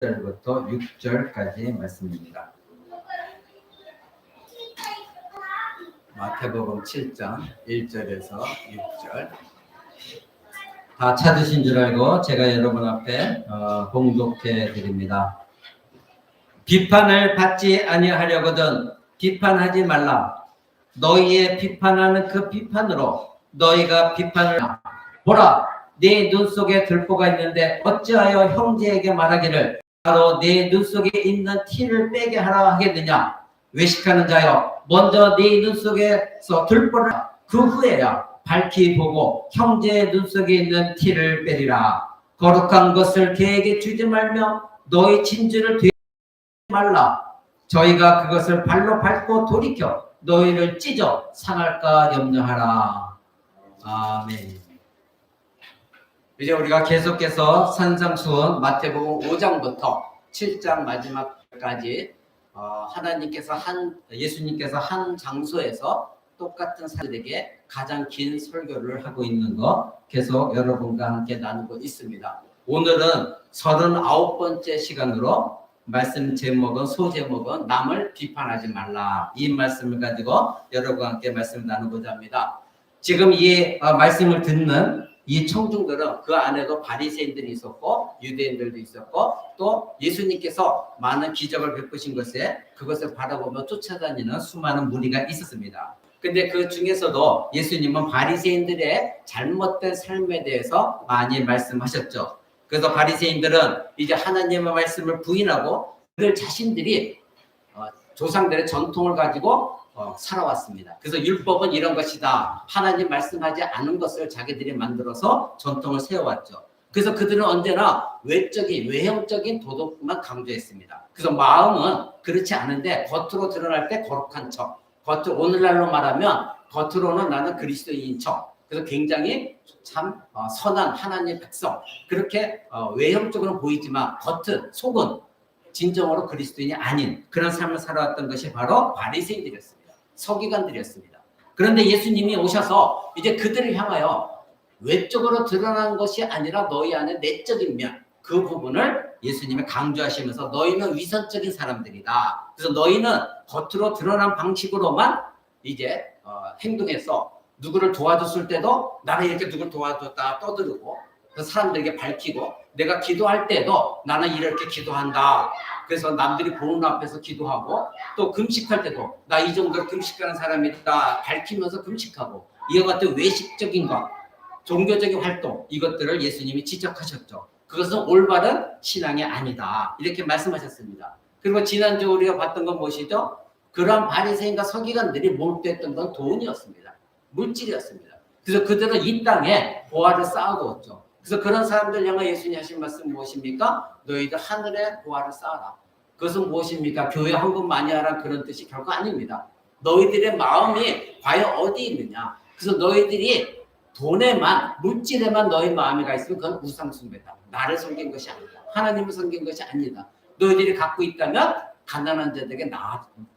1절부터 6절까지 말씀입니다. 마태복음 7장 1절에서 6절. 다 찾으신 줄 알고 제가 여러분 앞에 봉독해 드립니다. 비판을 받지 아니하려거든 비판하지 말라. 너희의 비판하는 그 비판으로 너희가 비판을 보라. 네 눈 속에 들보가 있는데 어찌하여 형제에게 말하기를 바로 네 눈 속에 있는 티를 빼게 하라 하겠느냐. 외식하는 자여, 먼저 네 눈 속에서 들보를 그 후에야 밝히 보고 형제의 눈 속에 있는 티를 빼리라. 거룩한 것을 그에게 주지 말며 너희 진주를 되지 말라. 저희가 그것을 발로 밟고 돌이켜 너희를 찢어 상할까 염려하라. 아멘. 이제 우리가 계속해서 산상수훈 마태복음 5장부터 7장 마지막까지 예수님께서 한 장소에서 똑같은 사람들에게 가장 긴 설교를 하고 있는 거 계속 여러분과 함께 나누고 있습니다. 오늘은 39번째 시간으로 말씀 제목은 소제목은 남을 비판하지 말라. 이 말씀을 가지고 여러분과 함께 말씀을 나누고자 합니다. 지금 이 말씀을 듣는 이 청중들은 그 안에도 바리새인들이 있었고 유대인들도 있었고 또 예수님께서 많은 기적을 베푸신 것에 그것을 바라보며 쫓아다니는 수많은 무리가 있었습니다. 근데 그 중에서도 예수님은 바리새인들의 잘못된 삶에 대해서 많이 말씀하셨죠. 그래서 바리새인들은 이제 하나님의 말씀을 부인하고 그들 자신들이 조상들의 전통을 가지고 살아왔습니다. 그래서 율법은 이런 것이다. 하나님 말씀하지 않은 것을 자기들이 만들어서 전통을 세워왔죠. 그래서 그들은 언제나 외형적인 도덕만 강조했습니다. 그래서 마음은 그렇지 않은데 겉으로 드러날 때 거룩한 척. 오늘날로 말하면 겉으로는 나는 그리스도인인 척. 그래서 굉장히 참 선한 하나님의 백성. 그렇게 외형적으로는 보이지만 속은 진정으로 그리스도인이 아닌 그런 삶을 살아왔던 것이 바로 바리새인들이었습니다. 서기관들이었습니다. 그런데 예수님이 오셔서 이제 그들을 향하여 외적으로 드러난 것이 아니라 너희 안에 내적인 면, 그 부분을 예수님이 강조하시면서 너희는 위선적인 사람들이다. 그래서 너희는 겉으로 드러난 방식으로만 이제 행동해서 누구를 도와줬을 때도 나는 이렇게 누구를 도와줬다 떠들고 사람들에게 밝히고 내가 기도할 때도 나는 이렇게 기도한다. 그래서 남들이 보는 앞에서 기도하고 또 금식할 때도 나 이 정도로 금식하는 사람이다 밝히면서 금식하고 이와 같은 외식적인 것, 종교적인 활동 이것들을 예수님이 지적하셨죠. 그것은 올바른 신앙이 아니다. 이렇게 말씀하셨습니다. 그리고 지난주 우리가 봤던 건 무엇이죠? 그러한 바리새인과 서기관들이 몰두했던 건 돈이었습니다. 물질이었습니다. 그래서 그들은 이 땅에 보화를 쌓아두었죠. 그래서 그런 사람들 향해 예수님이 하신 말씀 무엇입니까? 너희들 하늘에 보화를 쌓아라. 그것은 무엇입니까? 교회 헌금 많이 하라 그런 뜻이 결코 아닙니다. 너희들의 마음이 과연 어디 있느냐? 그래서 너희들이 돈에만 물질에만 너희 마음이 가 있으면 그건 우상숭배다. 나를 섬긴 것이 아니다. 하나님을 섬긴 것이 아니다. 너희들이 갖고 있다면 가난한 자들에게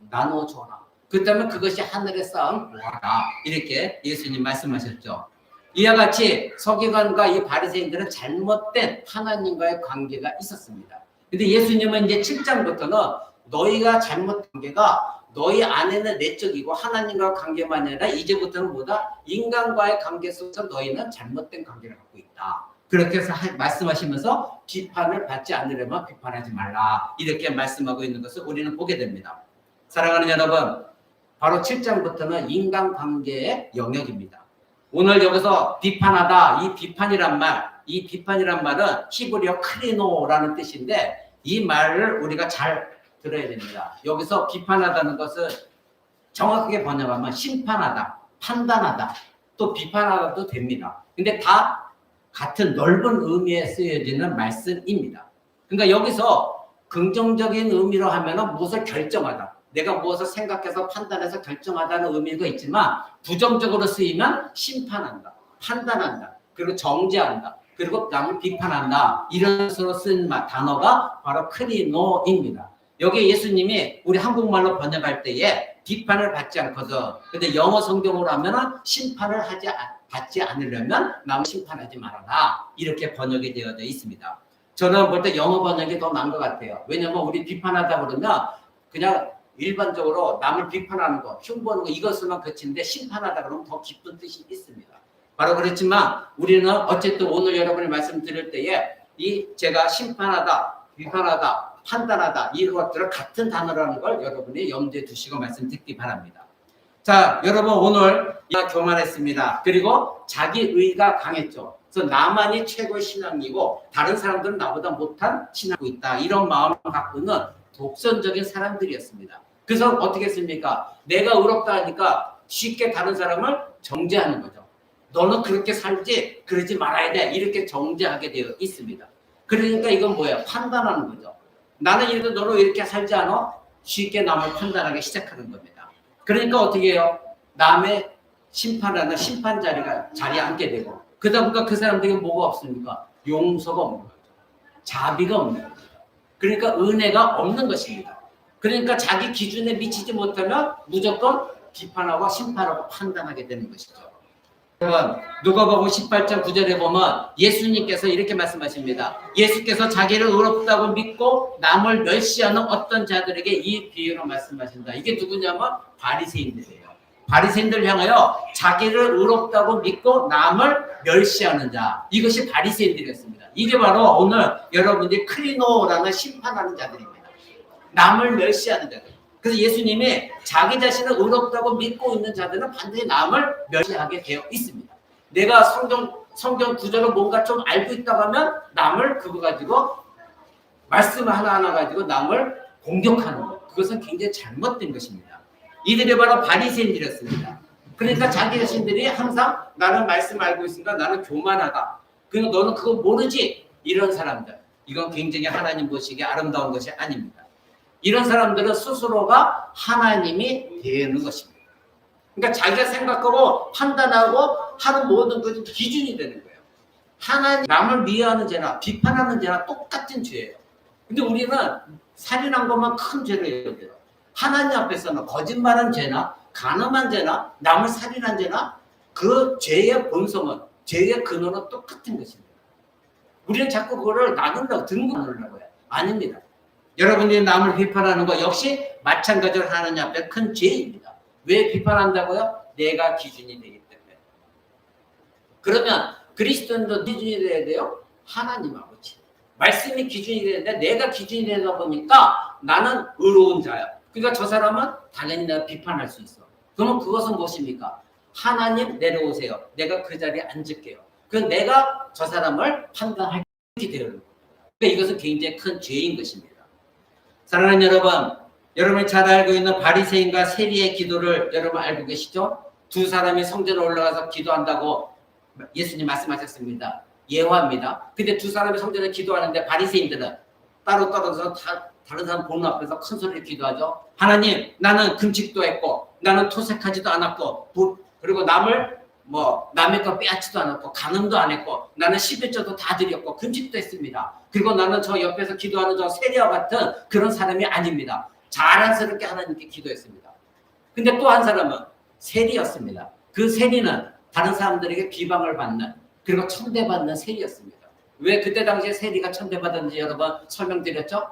나누어 줘라. 그렇다면 그것이 하늘에 쌓은 보화다. 이렇게 예수님 말씀하셨죠. 이와 같이 서기관과 이 바리새인들은 잘못된 하나님과의 관계가 있었습니다. 근데 예수님은 이제 7장부터는 너희가 잘못된 관계가 너희 안에는 내적이고 하나님과의 관계만이 아니라 이제부터는 뭐다? 인간과의 관계 속에서 너희는 잘못된 관계를 갖고 있다. 그렇게 해서 말씀하시면서 비판을 받지 않으려면 비판하지 말라. 이렇게 말씀하고 있는 것을 우리는 보게 됩니다. 사랑하는 여러분, 바로 7장부터는 인간관계의 영역입니다. 오늘 여기서 비판하다, 이 비판이란 말은 히브리어 크리노라는 뜻인데 이 말을 우리가 잘 들어야 됩니다. 여기서 비판하다는 것은 정확하게 번역하면 심판하다, 판단하다, 또 비판하다도 됩니다. 근데 다 같은 넓은 의미에 쓰여지는 말씀입니다. 그러니까 여기서 긍정적인 의미로 하면은 무엇을 결정하다. 내가 무엇을 생각해서 판단해서 결정하다는 의미가 있지만 부정적으로 쓰이면 심판한다, 판단한다, 그리고 정죄한다, 그리고 남을 비판한다. 이런 식으로 쓴 단어가 바로 크리노입니다. 여기 예수님이 우리 한국말로 번역할 때에 비판을 받지 않거든. 근데 영어 성경으로 하면은 심판을 받지 않으려면 남을 심판하지 말아라. 이렇게 번역이 되어져 있습니다. 저는 볼 때 영어 번역이 더 나은 것 같아요. 왜냐면 우리 비판하다 그러면 그냥 일반적으로 남을 비판하는 거, 흉보는 거 이것으로만 그치는데 심판하다 그러면 더 깊은 뜻이 있습니다. 바로 그렇지만 우리는 어쨌든 오늘 여러분이 말씀 드릴 때에 이 제가 심판하다, 비판하다, 판단하다 이런 것들을 같은 단어라는 걸 여러분이 염두에 두시고 말씀 듣기 바랍니다. 자, 여러분 오늘 교만했습니다. 그리고 자기 의가 강했죠. 그래서 나만이 최고의 신앙이고 다른 사람들은 나보다 못한 신앙이 있다. 이런 마음을 갖고 있는 독선적인 사람들이었습니다. 그래서 어떻게 했습니까? 내가 의롭다 하니까 쉽게 다른 사람을 정죄하는 거죠. 너는 그렇게 살지 그러지 말아야 돼. 이렇게 정죄하게 되어 있습니다. 그러니까 이건 뭐예요? 판단하는 거죠. 나는 이래도 너는 왜 이렇게 살지 않아? 쉽게 남을 판단하기 시작하는 겁니다. 그러니까 어떻게 해요? 남의 심판하는 심판 자리에 앉게 되고 그러다 보니까 그 사람들에게 뭐가 없습니까? 용서가 없는 거죠. 자비가 없는 거죠. 그러니까 은혜가 없는 것입니다. 그러니까 자기 기준에 미치지 못하면 무조건 비판하고 심판하고 판단하게 되는 것이죠. 누가복음 18장 9절에 보면 예수님께서 이렇게 말씀하십니다. 예수께서 자기를 의롭다고 믿고 남을 멸시하는 어떤 자들에게 이 비유로 말씀하신다. 이게 누구냐면 바리새인들이에요. 바리새인들 향하여 자기를 의롭다고 믿고 남을 멸시하는 자. 이것이 바리새인들이었습니다. 이게 바로 오늘 여러분들이 크리노라는 심판하는 자들입니다. 남을 멸시하는 자들. 그래서 예수님이 자기 자신을 의롭다고 믿고 있는 자들은 반드시 남을 멸시하게 되어 있습니다. 내가 성경 구절을 뭔가 좀 알고 있다고 하면 남을 그거 가지고 말씀을 하나하나 가지고 남을 공격하는 것. 그것은 굉장히 잘못된 것입니다. 이들이 바로 바리새인들이었습니다. 그러니까 자기 자신들이 항상 나는 말씀 알고 있으니까 나는 교만하다. 그러니까 너는 그거 모르지. 이런 사람들. 이건 굉장히 하나님 보시기에 아름다운 것이 아닙니다. 이런 사람들은 스스로가 하나님이 되는 것입니다. 그러니까 자기가 생각하고 판단하고 하는 모든 것이 기준이 되는 거예요. 하나님, 남을 미워하는 죄나 비판하는 죄나 똑같은 죄예요. 근데 우리는 살인한 것만 큰 죄로 여겨요. 하나님 앞에서는 거짓말한 죄나 간음한 죄나 남을 살인한 죄나 그 죄의 본성은 죄의 근원은 똑같은 것입니다. 우리는 자꾸 그거를 나눈다고 등분하려고 해요. 아닙니다. 여러분들이 남을 비판하는 것 역시 마찬가지로 하나님 앞에 큰 죄입니다. 왜 비판한다고요? 내가 기준이 되기 때문에. 그러면 그리스도인도 기준이 돼야 돼요? 하나님 아버지. 말씀이 기준이 되는데 내가 기준이 되다 보니까 나는 의로운 자야. 그러니까 저 사람은 당연히 내가 비판할 수 있어. 그러면 그것은 무엇입니까? 하나님 내려오세요. 내가 그 자리에 앉을게요. 그럼 내가 저 사람을 판단하게 되는 거예요. 그러니까 이것은 굉장히 큰 죄인 것입니다. 사랑하는 여러분, 여러분이 잘 알고 있는 바리새인과 세리의 기도를 여러분 알고 계시죠? 두 사람이 성전에 올라가서 기도한다고 예수님 말씀하셨습니다. 예화입니다. 근데 두 사람이 성전에 기도하는데 바리새인들은 따로 떨어져서 다른 사람 보는 앞에서 큰 소리로 기도하죠. 하나님, 나는 금식도 했고 나는 토색하지도 않았고 그리고 남의 거 빼앗지도 않았고 간음도 안 했고 나는 11조도 다 드렸고 금식도 했습니다. 그리고 나는 저 옆에서 기도하는 저 세리와 같은 그런 사람이 아닙니다. 자랑스럽게 하나님께 기도했습니다. 근데 또 한 사람은 세리였습니다. 그 세리는 다른 사람들에게 비방을 받는 그리고 천대받는 세리였습니다. 왜 그때 당시에 세리가 천대받았는지 여러분 설명드렸죠?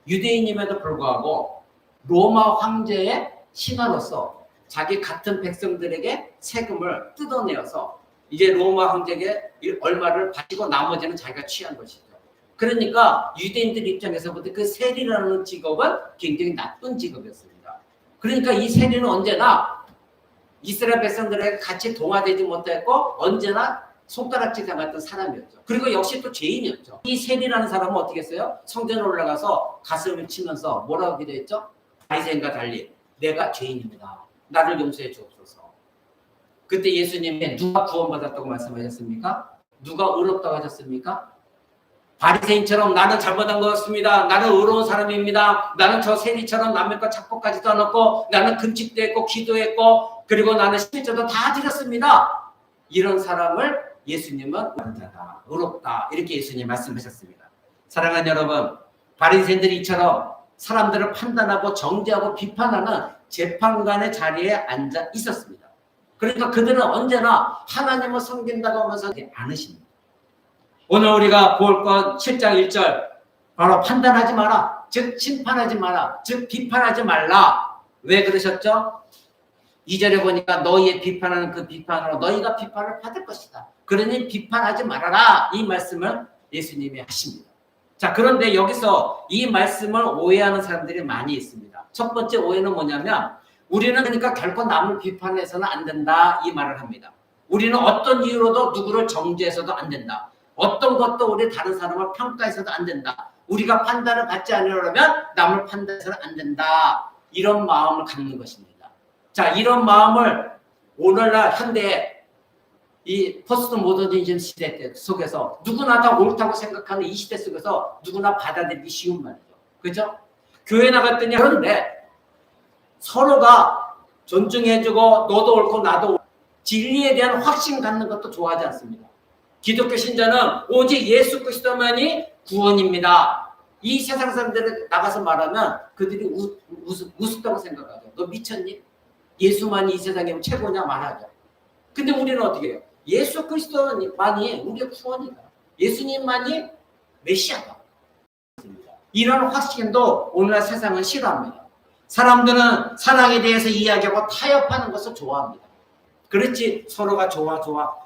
유대인임에도 불구하고 로마 황제의 신하로서 자기 같은 백성들에게 세금을 뜯어내어서 이제 로마 황제에게 얼마를 바치고 나머지는 자기가 취한 것이죠. 그러니까 유대인들 입장에서부터 그 세리라는 직업은 굉장히 나쁜 직업이었습니다. 그러니까 이 세리는 언제나 이스라엘 백성들에게 같이 동화되지 못했고 언제나 손가락질 당했던 사람이었죠. 그리고 역시 또 죄인이었죠. 이 세리라는 사람은 어떻게 했어요? 성전에 올라가서 가슴을 치면서 뭐라고 기도했죠? 바리새인과 달리 내가 죄인입니다. 나를 용서해 주옵소서. 그때 예수님이 누가 구원받았다고 말씀하셨습니까? 누가 의롭다고 하셨습니까? 바리새인처럼 나는 잘못한 것 같습니다. 나는 의로운 사람입니다. 나는 저 세리처럼 남의 것 착복하지도 않았고 나는 금식도 했고 기도했고 그리고 나는 11조도 다 드렸습니다. 이런 사람을 예수님은 의롭다, 의롭다 이렇게 예수님 말씀하셨습니다. 사랑하는 여러분, 바리새인들이 이처럼 사람들을 판단하고 정죄하고 비판하는 재판관의 자리에 앉아 있었습니다. 그러니까 그들은 언제나 하나님을 섬긴다고 하면서 않으십니다. 오늘 우리가 볼 것 7장 1절 바로 판단하지 마라. 즉 심판하지 마라. 즉 비판하지 말라. 왜 그러셨죠? 2절에 보니까 너희의 비판하는 그 비판으로 너희가 비판을 받을 것이다. 그러니 비판하지 말아라. 이 말씀을 예수님이 하십니다. 자, 그런데 여기서 이 말씀을 오해하는 사람들이 많이 있습니다. 첫 번째 오해는 뭐냐면 우리는 그러니까 결코 남을 비판해서는 안 된다 이 말을 합니다. 우리는 어떤 이유로도 누구를 정죄해서도 안 된다. 어떤 것도 우리 다른 사람을 평가해서도 안 된다. 우리가 판단을 받지 않으려면 남을 판단해서는 안 된다. 이런 마음을 갖는 것입니다. 자, 이런 마음을 오늘날 현대에 이 포스트 모더니즘 시대 속에서 누구나 다 옳다고 생각하는 이 시대 속에서 누구나 받아들이기 쉬운 말이죠. 그죠? 교회 나갔더니 그런데 서로가 존중해주고 너도 옳고 나도 옳고 진리에 대한 확신 갖는 것도 좋아하지 않습니다. 기독교 신자는 오직 예수 그리스도만이 구원입니다. 이 세상 사람들을 나가서 말하면 그들이 우습다고 생각하죠. 너 미쳤니? 예수만이 이 세상에 최고냐 말하죠. 근데 우리는 어떻게 해요? 예수 그리스도만이 우리의 구원이다. 예수님만이 메시아다. 이런 확신도 오늘날 세상은 싫어합니다. 사람들은 사랑에 대해서 이야기하고 타협하는 것을 좋아합니다. 그렇지 서로가 좋아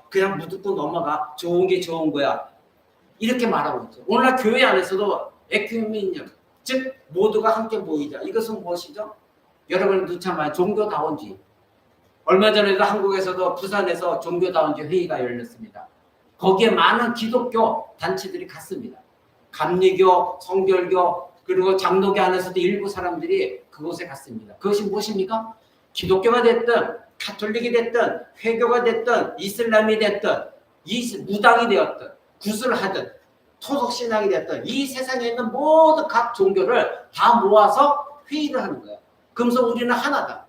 그냥 무듣고 넘어가 좋은 게 좋은 거야 이렇게 말하고 있죠. 오늘날 교회 안에서도 에큐메니즘 즉 모두가 함께 모이자 이것은 무엇이죠? 여러분도 참 많이 종교다원주의. 얼마 전에도 한국에서도 부산에서 종교다원주의 회의가 열렸습니다. 거기에 많은 기독교 단체들이 갔습니다. 감리교, 성결교 그리고 장로교 안에서도 일부 사람들이 그곳에 갔습니다. 그것이 무엇입니까? 기독교가 됐든 가톨릭이 됐든 회교가 됐든 이슬람이 됐든 무당이 되었든 구슬하든 토속신앙이 됐든 이 세상에 있는 모든 각 종교를 다 모아서 회의를 하는 거예요. 그러면서 우리는 하나다.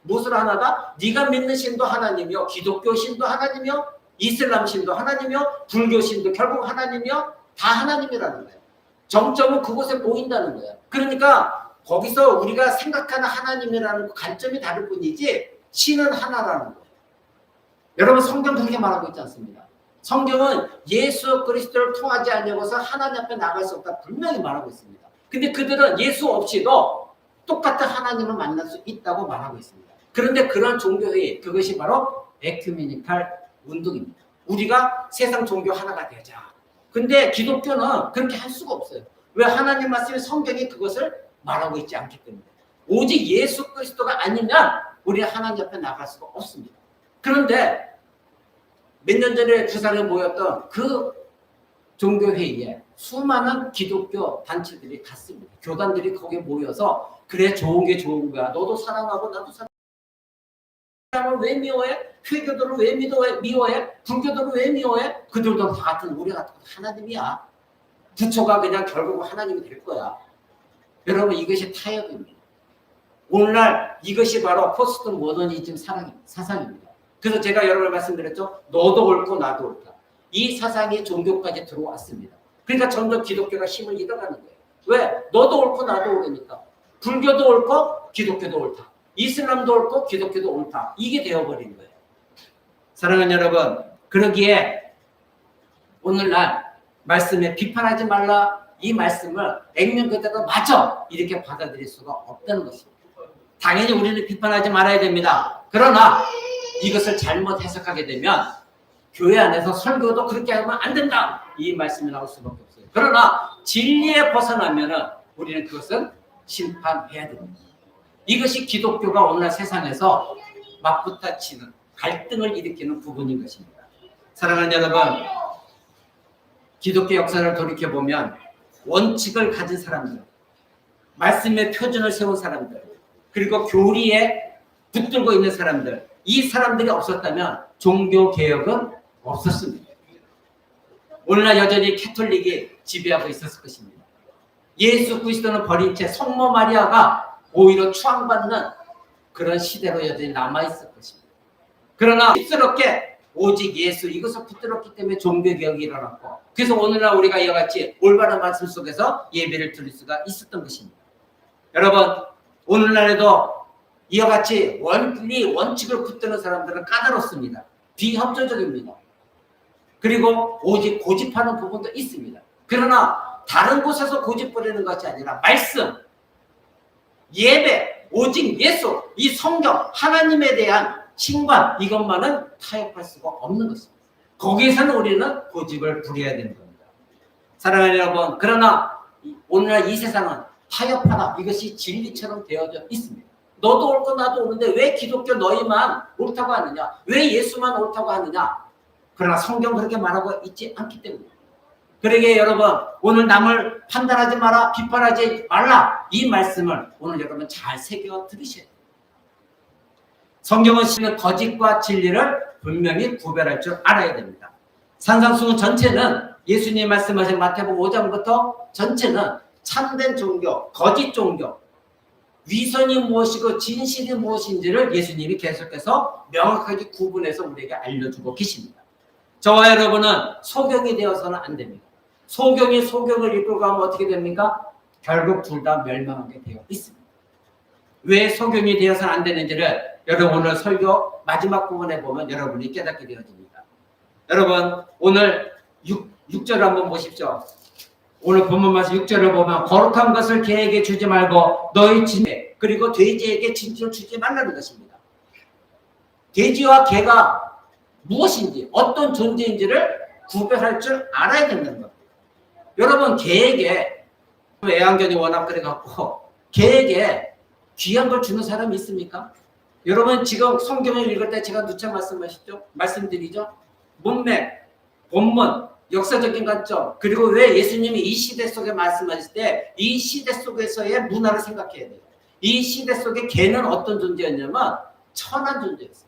무엇을 하나다? 네가 믿는 신도 하나님이요 기독교 신도 하나님이요 이슬람 신도 하나님이요 불교 신도 결국 하나님이요 다 하나님이라는 거예요. 정점은 그곳에 모인다는 거예요. 그러니까 거기서 우리가 생각하는 하나님이라는 관점이 다를 뿐이지 신은 하나라는 거예요. 여러분 성경 그렇게 말하고 있지 않습니다. 성경은 예수 그리스도를 통하지 않고서 하나님 앞에 나갈 수 없다 분명히 말하고 있습니다. 근데 그들은 예수 없이도 똑같은 하나님을 만날 수 있다고 말하고 있습니다. 그런데 그런 종교회의 그것이 바로 에큐메니칼 운동입니다. 우리가 세상 종교 하나가 되자. 근데 기독교는 그렇게 할 수가 없어요. 왜? 하나님 말씀이 성경이 그것을 말하고 있지 않기 때문에. 오직 예수 그리스도가 아니면 우리는 하나님 앞에 나갈 수가 없습니다. 그런데 몇 년 전에 부산에 모였던 그 종교회의에 수많은 기독교 단체들이 갔습니다. 교단들이 거기에 모여서 그래 좋은 게 좋은 거야. 너도 사랑하고 나도 사랑을 왜 미워해? 회교도를 왜 미워해? 불교도를 왜 미워해? 그들도 다 같은 우리 같은 하나님이야. 부처가 그냥 결국 하나님이 될 거야. 여러분 이것이 타협입니다. 오늘날 이것이 바로 포스트 모더니즘 사상입니다. 그래서 제가 여러 번 말씀드렸죠. 너도 옳고 나도 옳다. 이 사상이 종교까지 들어왔습니다. 그러니까 점점 기독교가 힘을 잃어가는 거예요. 왜? 너도 옳고 나도 옳으니까. 불교도 옳고 기독교도 옳다. 이슬람도 옳고 기독교도 옳다. 이게 되어버린 거예요. 사랑하는 여러분, 그러기에 오늘날 말씀에 비판하지 말라 이 말씀을 액면 그대로 맞아 이렇게 받아들일 수가 없다는 것입니다. 당연히 우리는 비판하지 말아야 됩니다. 그러나 이것을 잘못 해석하게 되면 교회 안에서 설교도 그렇게 하면 안 된다 이 말씀이 나올 수밖에 없어요. 그러나 진리에 벗어나면 우리는 그것을 심판해야 됩니다. 이것이 기독교가 오늘날 세상에서 맞붙어치는 갈등을 일으키는 부분인 것입니다. 사랑하는 여러분, 기독교 역사를 돌이켜보면 원칙을 가진 사람들, 말씀의 표준을 세운 사람들, 그리고 교리에 붙들고 있는 사람들, 이 사람들이 없었다면 종교개혁은 없었습니다. 오늘날 여전히 캐톨릭이 지배하고 있었을 것입니다. 예수 그리스도는 버린 채 성모 마리아가 오히려 추앙받는 그런 시대로 여전히 남아있을 것입니다. 그러나 휩쓸었게 오직 예수 이것을 붙들었기 때문에 종교개혁이 일어났고 그래서 오늘날 우리가 이와 같이 올바른 말씀 속에서 예배를 드릴 수가 있었던 것입니다. 여러분 오늘날에도 이와 같이 원칙을 붙드는 사람들은 까다롭습니다. 비협조적입니다. 그리고 오직 고집하는 부분도 있습니다. 그러나 다른 곳에서 고집 부리는 것이 아니라 말씀, 예배, 오직 예수, 이 성경, 하나님에 대한 신관, 이것만은 타협할 수가 없는 것입니다. 거기에서는 우리는 고집을 부려야 되는 겁니다. 사랑하는 여러분, 그러나 오늘날 이 세상은 타협하라, 이것이 진리처럼 되어져 있습니다. 너도 옳고 나도 옳은데 왜 기독교 너희만 옳다고 하느냐? 왜 예수만 옳다고 하느냐? 그러나 성경 그렇게 말하고 있지 않기 때문에. 그러기에 여러분, 오늘 남을 판단하지 마라, 비판하지 말라, 이 말씀을 오늘 여러분 잘 새겨 들으셔야 돼요. 성경은 거짓과 진리를 분명히 구별할 줄 알아야 됩니다. 산상수훈 전체는 예수님이 말씀하신 마태복음 5장부터 전체는 참된 종교, 거짓 종교, 위선이 무엇이고 진실이 무엇인지를 예수님이 계속해서 명확하게 구분해서 우리에게 알려주고 계십니다. 저와 여러분은 소경이 되어서는 안 됩니다. 소경이 소경을 이끌고 가면 어떻게 됩니까? 결국 둘 다 멸망하게 되어 있습니다. 왜 소경이 되어서는 안 되는지를 여러분 오늘 설교 마지막 부분에 보면 여러분이 깨닫게 되어집니다. 여러분 오늘 6절 한번 보십시오. 오늘 본문 말씀 6절을 보면 거룩한 것을 개에게 주지 말고 너희 진에 그리고 돼지에게 진주를 주지 말라는 것입니다. 돼지와 개가 무엇인지 어떤 존재인지를 구별할 줄 알아야 된다는 겁니다. 여러분 개에게 애완견이 워낙 그래갖고 개에게 귀한 걸 주는 사람이 있습니까? 여러분 지금 성경을 읽을 때 제가 누차 말씀드리죠. 문맥, 본문, 역사적인 관점, 그리고 왜 예수님이 이 시대 속에 말씀하실 때 이 시대 속에서의 문화를 생각해야 돼요. 이 시대 속에 개는 어떤 존재였냐면 천한 존재였어요.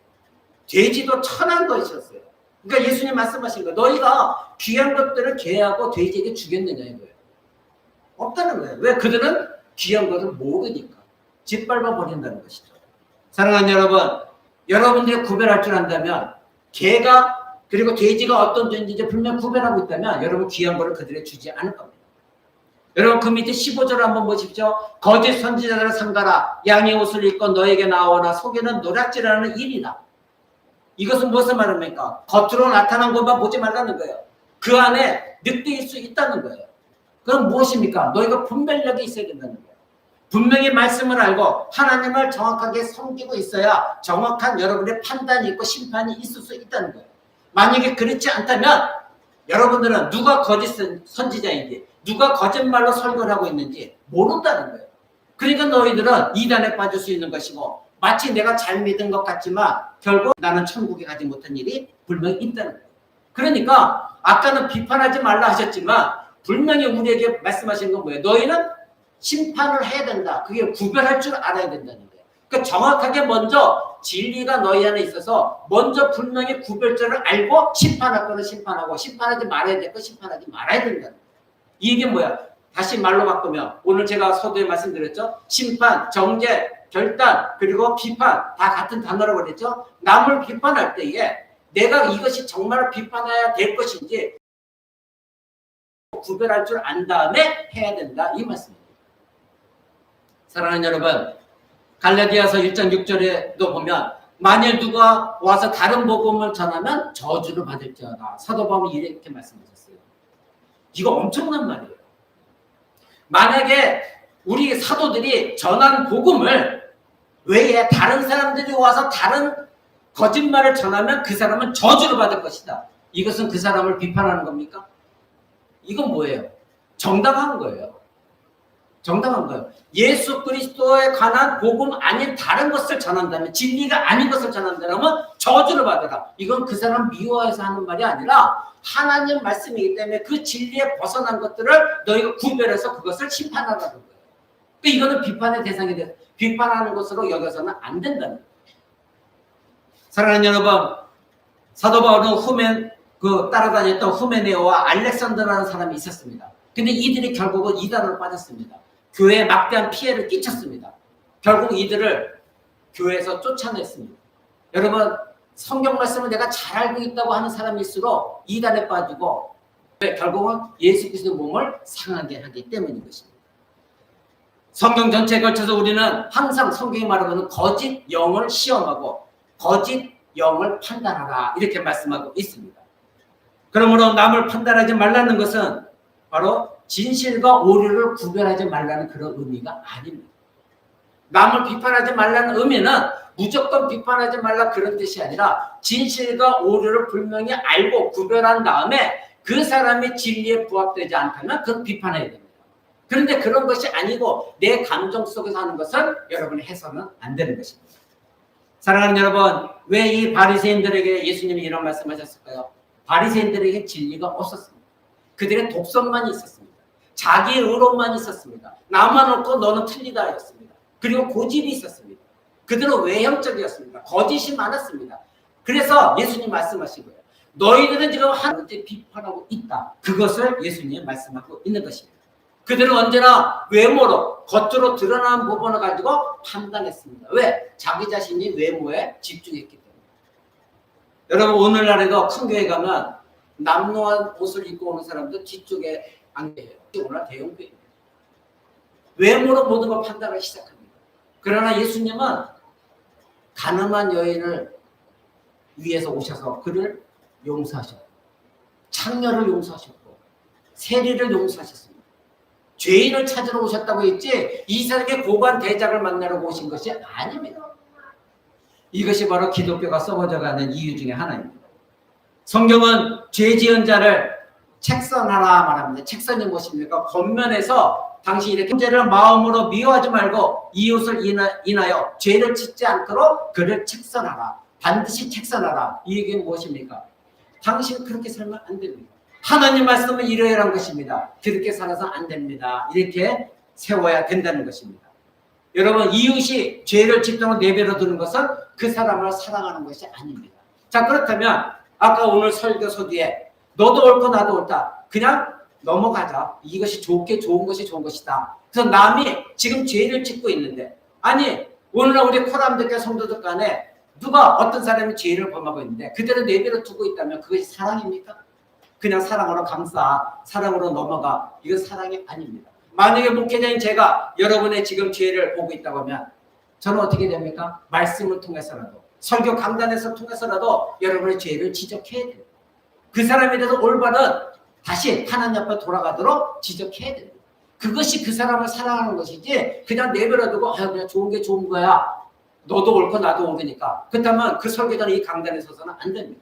돼지도 천한 것이었어요. 그러니까 예수님 말씀하신 거예요. 너희가 귀한 것들을 개하고 돼지에게 주겠느냐 이거예요. 없다는 거예요. 왜? 그들은 귀한 것을 모르니까 짓밟아 버린다는 것이죠. 사랑하는 여러분, 여러분들이 구별할 줄 안다면 개가 그리고 돼지가 어떤 존재인지 분명 구별하고 있다면 여러분 귀한 거를 그들에게 주지 않을 겁니다. 여러분 그 밑에 15절을 한번 보십시오. 거짓 선지자들을 삼가라. 양의 옷을 입고 너에게 나오나 속에는 노략질하는 일이다. 이것은 무엇을 말합니까? 겉으로 나타난 것만 보지 말라는 거예요. 그 안에 늑대일 수 있다는 거예요. 그럼 무엇입니까? 너희가 분별력이 있어야 된다는 거예요. 분명히 말씀을 알고 하나님을 정확하게 섬기고 있어야 정확한 여러분의 판단이 있고 심판이 있을 수 있다는 거예요. 만약에 그렇지 않다면 여러분들은 누가 거짓 선지자인지 누가 거짓말로 설교를 하고 있는지 모른다는 거예요. 그러니까 너희들은 이단에 빠질 수 있는 것이고 마치 내가 잘 믿은 것 같지만 결국 나는 천국에 가지 못한 일이 분명히 있다는 거예요. 그러니까 아까는 비판하지 말라 하셨지만 분명히 우리에게 말씀하신 건 뭐예요? 너희는 심판을 해야 된다. 그게 구별할 줄 알아야 된다는 거예요. 그러니까 정확하게 먼저 진리가 너희 안에 있어서 먼저 분명히 구별점을 알고 심판할 거는 심판하고 심판하지 말아야 될 거 심판하지 말아야 된다는 거예요. 이게 뭐야? 다시 말로 바꾸면 오늘 제가 서두에 말씀드렸죠. 심판, 정죄, 결단, 그리고 비판 다 같은 단어라고 그랬죠. 남을 비판할 때에 내가 이것이 정말 비판해야 될 것인지 구별할 줄 안 다음에 해야 된다. 이 말씀입니다. 사랑하는 여러분, 갈라디아서 1장 6절에도 보면 만일 누가 와서 다른 복음을 전하면 저주를 받을지어다. 사도 바울이 이렇게 말씀하셨어요. 이거 엄청난 말이에요. 만약에 우리 사도들이 전한 복음을 외에 다른 사람들이 와서 다른 거짓말을 전하면 그 사람은 저주를 받을 것이다. 이것은 그 사람을 비판하는 겁니까? 이건 뭐예요? 정당한 거예요. 정당한 거예요. 예수 그리스도에 관한 복음 아닌 다른 것을 전한다면, 진리가 아닌 것을 전한다면 저주를 받으라. 이건 그 사람 미워해서 하는 말이 아니라 하나님 말씀이기 때문에 그 진리에 벗어난 것들을 너희가 구별해서 그것을 심판하라는 거예요. 그러니까 이거는 비판의 대상이 돼서 비판하는 것으로 여겨서는 안 된다는 거예요. 사랑하는 여러분, 사도 바울은 따라다녔던 후메네오와 알렉산더라는 사람이 있었습니다. 근데 이들이 결국은 이단으로 빠졌습니다. 교회에 막대한 피해를 끼쳤습니다. 결국 이들을 교회에서 쫓아냈습니다. 여러분, 성경 말씀을 내가 잘 알고 있다고 하는 사람일수록 이단에 빠지고 결국은 예수 그리스도의 몸을 상하게 하기 때문인 것입니다. 성경 전체에 걸쳐서 우리는 항상 성경이 말하는 거짓 영을 시험하고 거짓 영을 판단하라 이렇게 말씀하고 있습니다. 그러므로 남을 판단하지 말라는 것은 바로 진실과 오류를 구별하지 말라는 그런 의미가 아닙니다. 남을 비판하지 말라는 의미는 무조건 비판하지 말라 그런 뜻이 아니라 진실과 오류를 분명히 알고 구별한 다음에 그 사람이 진리에 부합되지 않다면 그건 비판해야 됩니다. 그런데 그런 것이 아니고 내 감정 속에서 하는 것은 여러분이 해서는 안 되는 것입니다. 사랑하는 여러분, 왜 이 바리새인들에게 예수님이 이런 말씀하셨을까요? 바리새인들에게 진리가 없었습니다. 그들의 독선만 있었습니다. 자기 의로만 있었습니다. 나만 옳고 너는 틀리다 하였습니다. 그리고 고집이 있었습니다. 그들은 외형적이었습니다. 거짓이 많았습니다. 그래서 예수님 말씀하신 거예요. 너희들은 지금 하나님께 비판하고 있다. 그것을 예수님이 말씀하고 있는 것입니다. 그들은 언제나 외모로 겉으로 드러나는 부분을 가지고 판단했습니다. 왜? 자기 자신이 외모에 집중했기 때문에. 여러분 오늘날에도 큰 교회 가면 남루한 옷을 입고 오는 사람도 뒤쪽에 안 계세요. 오늘 대형 교회입니다. 외모로 모든 걸 판단을 시작합니다. 그러나 예수님은 가늠한 여인을 위해서 오셔서 그를 용서하셨고 창녀를 용서하셨고 세리를 용서하셨습니다. 죄인을 찾으러 오셨다고 했지 이 사람의 고관 대작을 만나러 오신 것이 아닙니다. 이것이 바로 기독교가 썩어져가는 이유 중에 하나입니다. 성경은 죄 지은 자를 책선하라 말합니다. 책선이 무엇입니까? 겉면에서 당신 이렇게 형제를 마음으로 미워하지 말고 이웃을 인하여 죄를 짓지 않도록 그를 책선하라. 반드시 책선하라. 이 얘기는 무엇입니까? 당신 그렇게 살면 안 됩니다. 하나님 말씀은 이러한 것입니다. 그렇게 살아서 안 됩니다. 이렇게 세워야 된다는 것입니다. 여러분 이웃이 죄를 짓도록 내버려 두는 것은 그 사람을 사랑하는 것이 아닙니다. 자 그렇다면 아까 오늘 설교서 뒤에 너도 옳고 나도 옳다. 그냥 넘어가자. 이것이 좋은 것이 좋은 것이다. 그래서 남이 지금 죄를 짓고 있는데 아니 오늘날 우리 코람드교 성도들 간에 누가 어떤 사람이 죄를 범하고 있는데 그대로 내버려 두고 있다면 그것이 사랑입니까? 그냥 사랑으로 감싸 사랑으로 넘어가. 이건 사랑이 아닙니다. 만약에 목회자인 제가 여러분의 지금 죄를 보고 있다고 하면 저는 어떻게 됩니까? 말씀을 통해서라도 설교 강단에서 통해서라도 여러분의 죄를 지적해야 돼요. 그 사람에 대해서 올바른 다시 하나님 앞에 돌아가도록 지적해야 됩니다. 그것이 그 사람을 사랑하는 것이지 그냥 내버려두고 그냥 좋은 게 좋은 거야. 너도 옳고 나도 옳으니까. 그렇다면 그 설교자는 이 강단에 서서는 안 됩니다.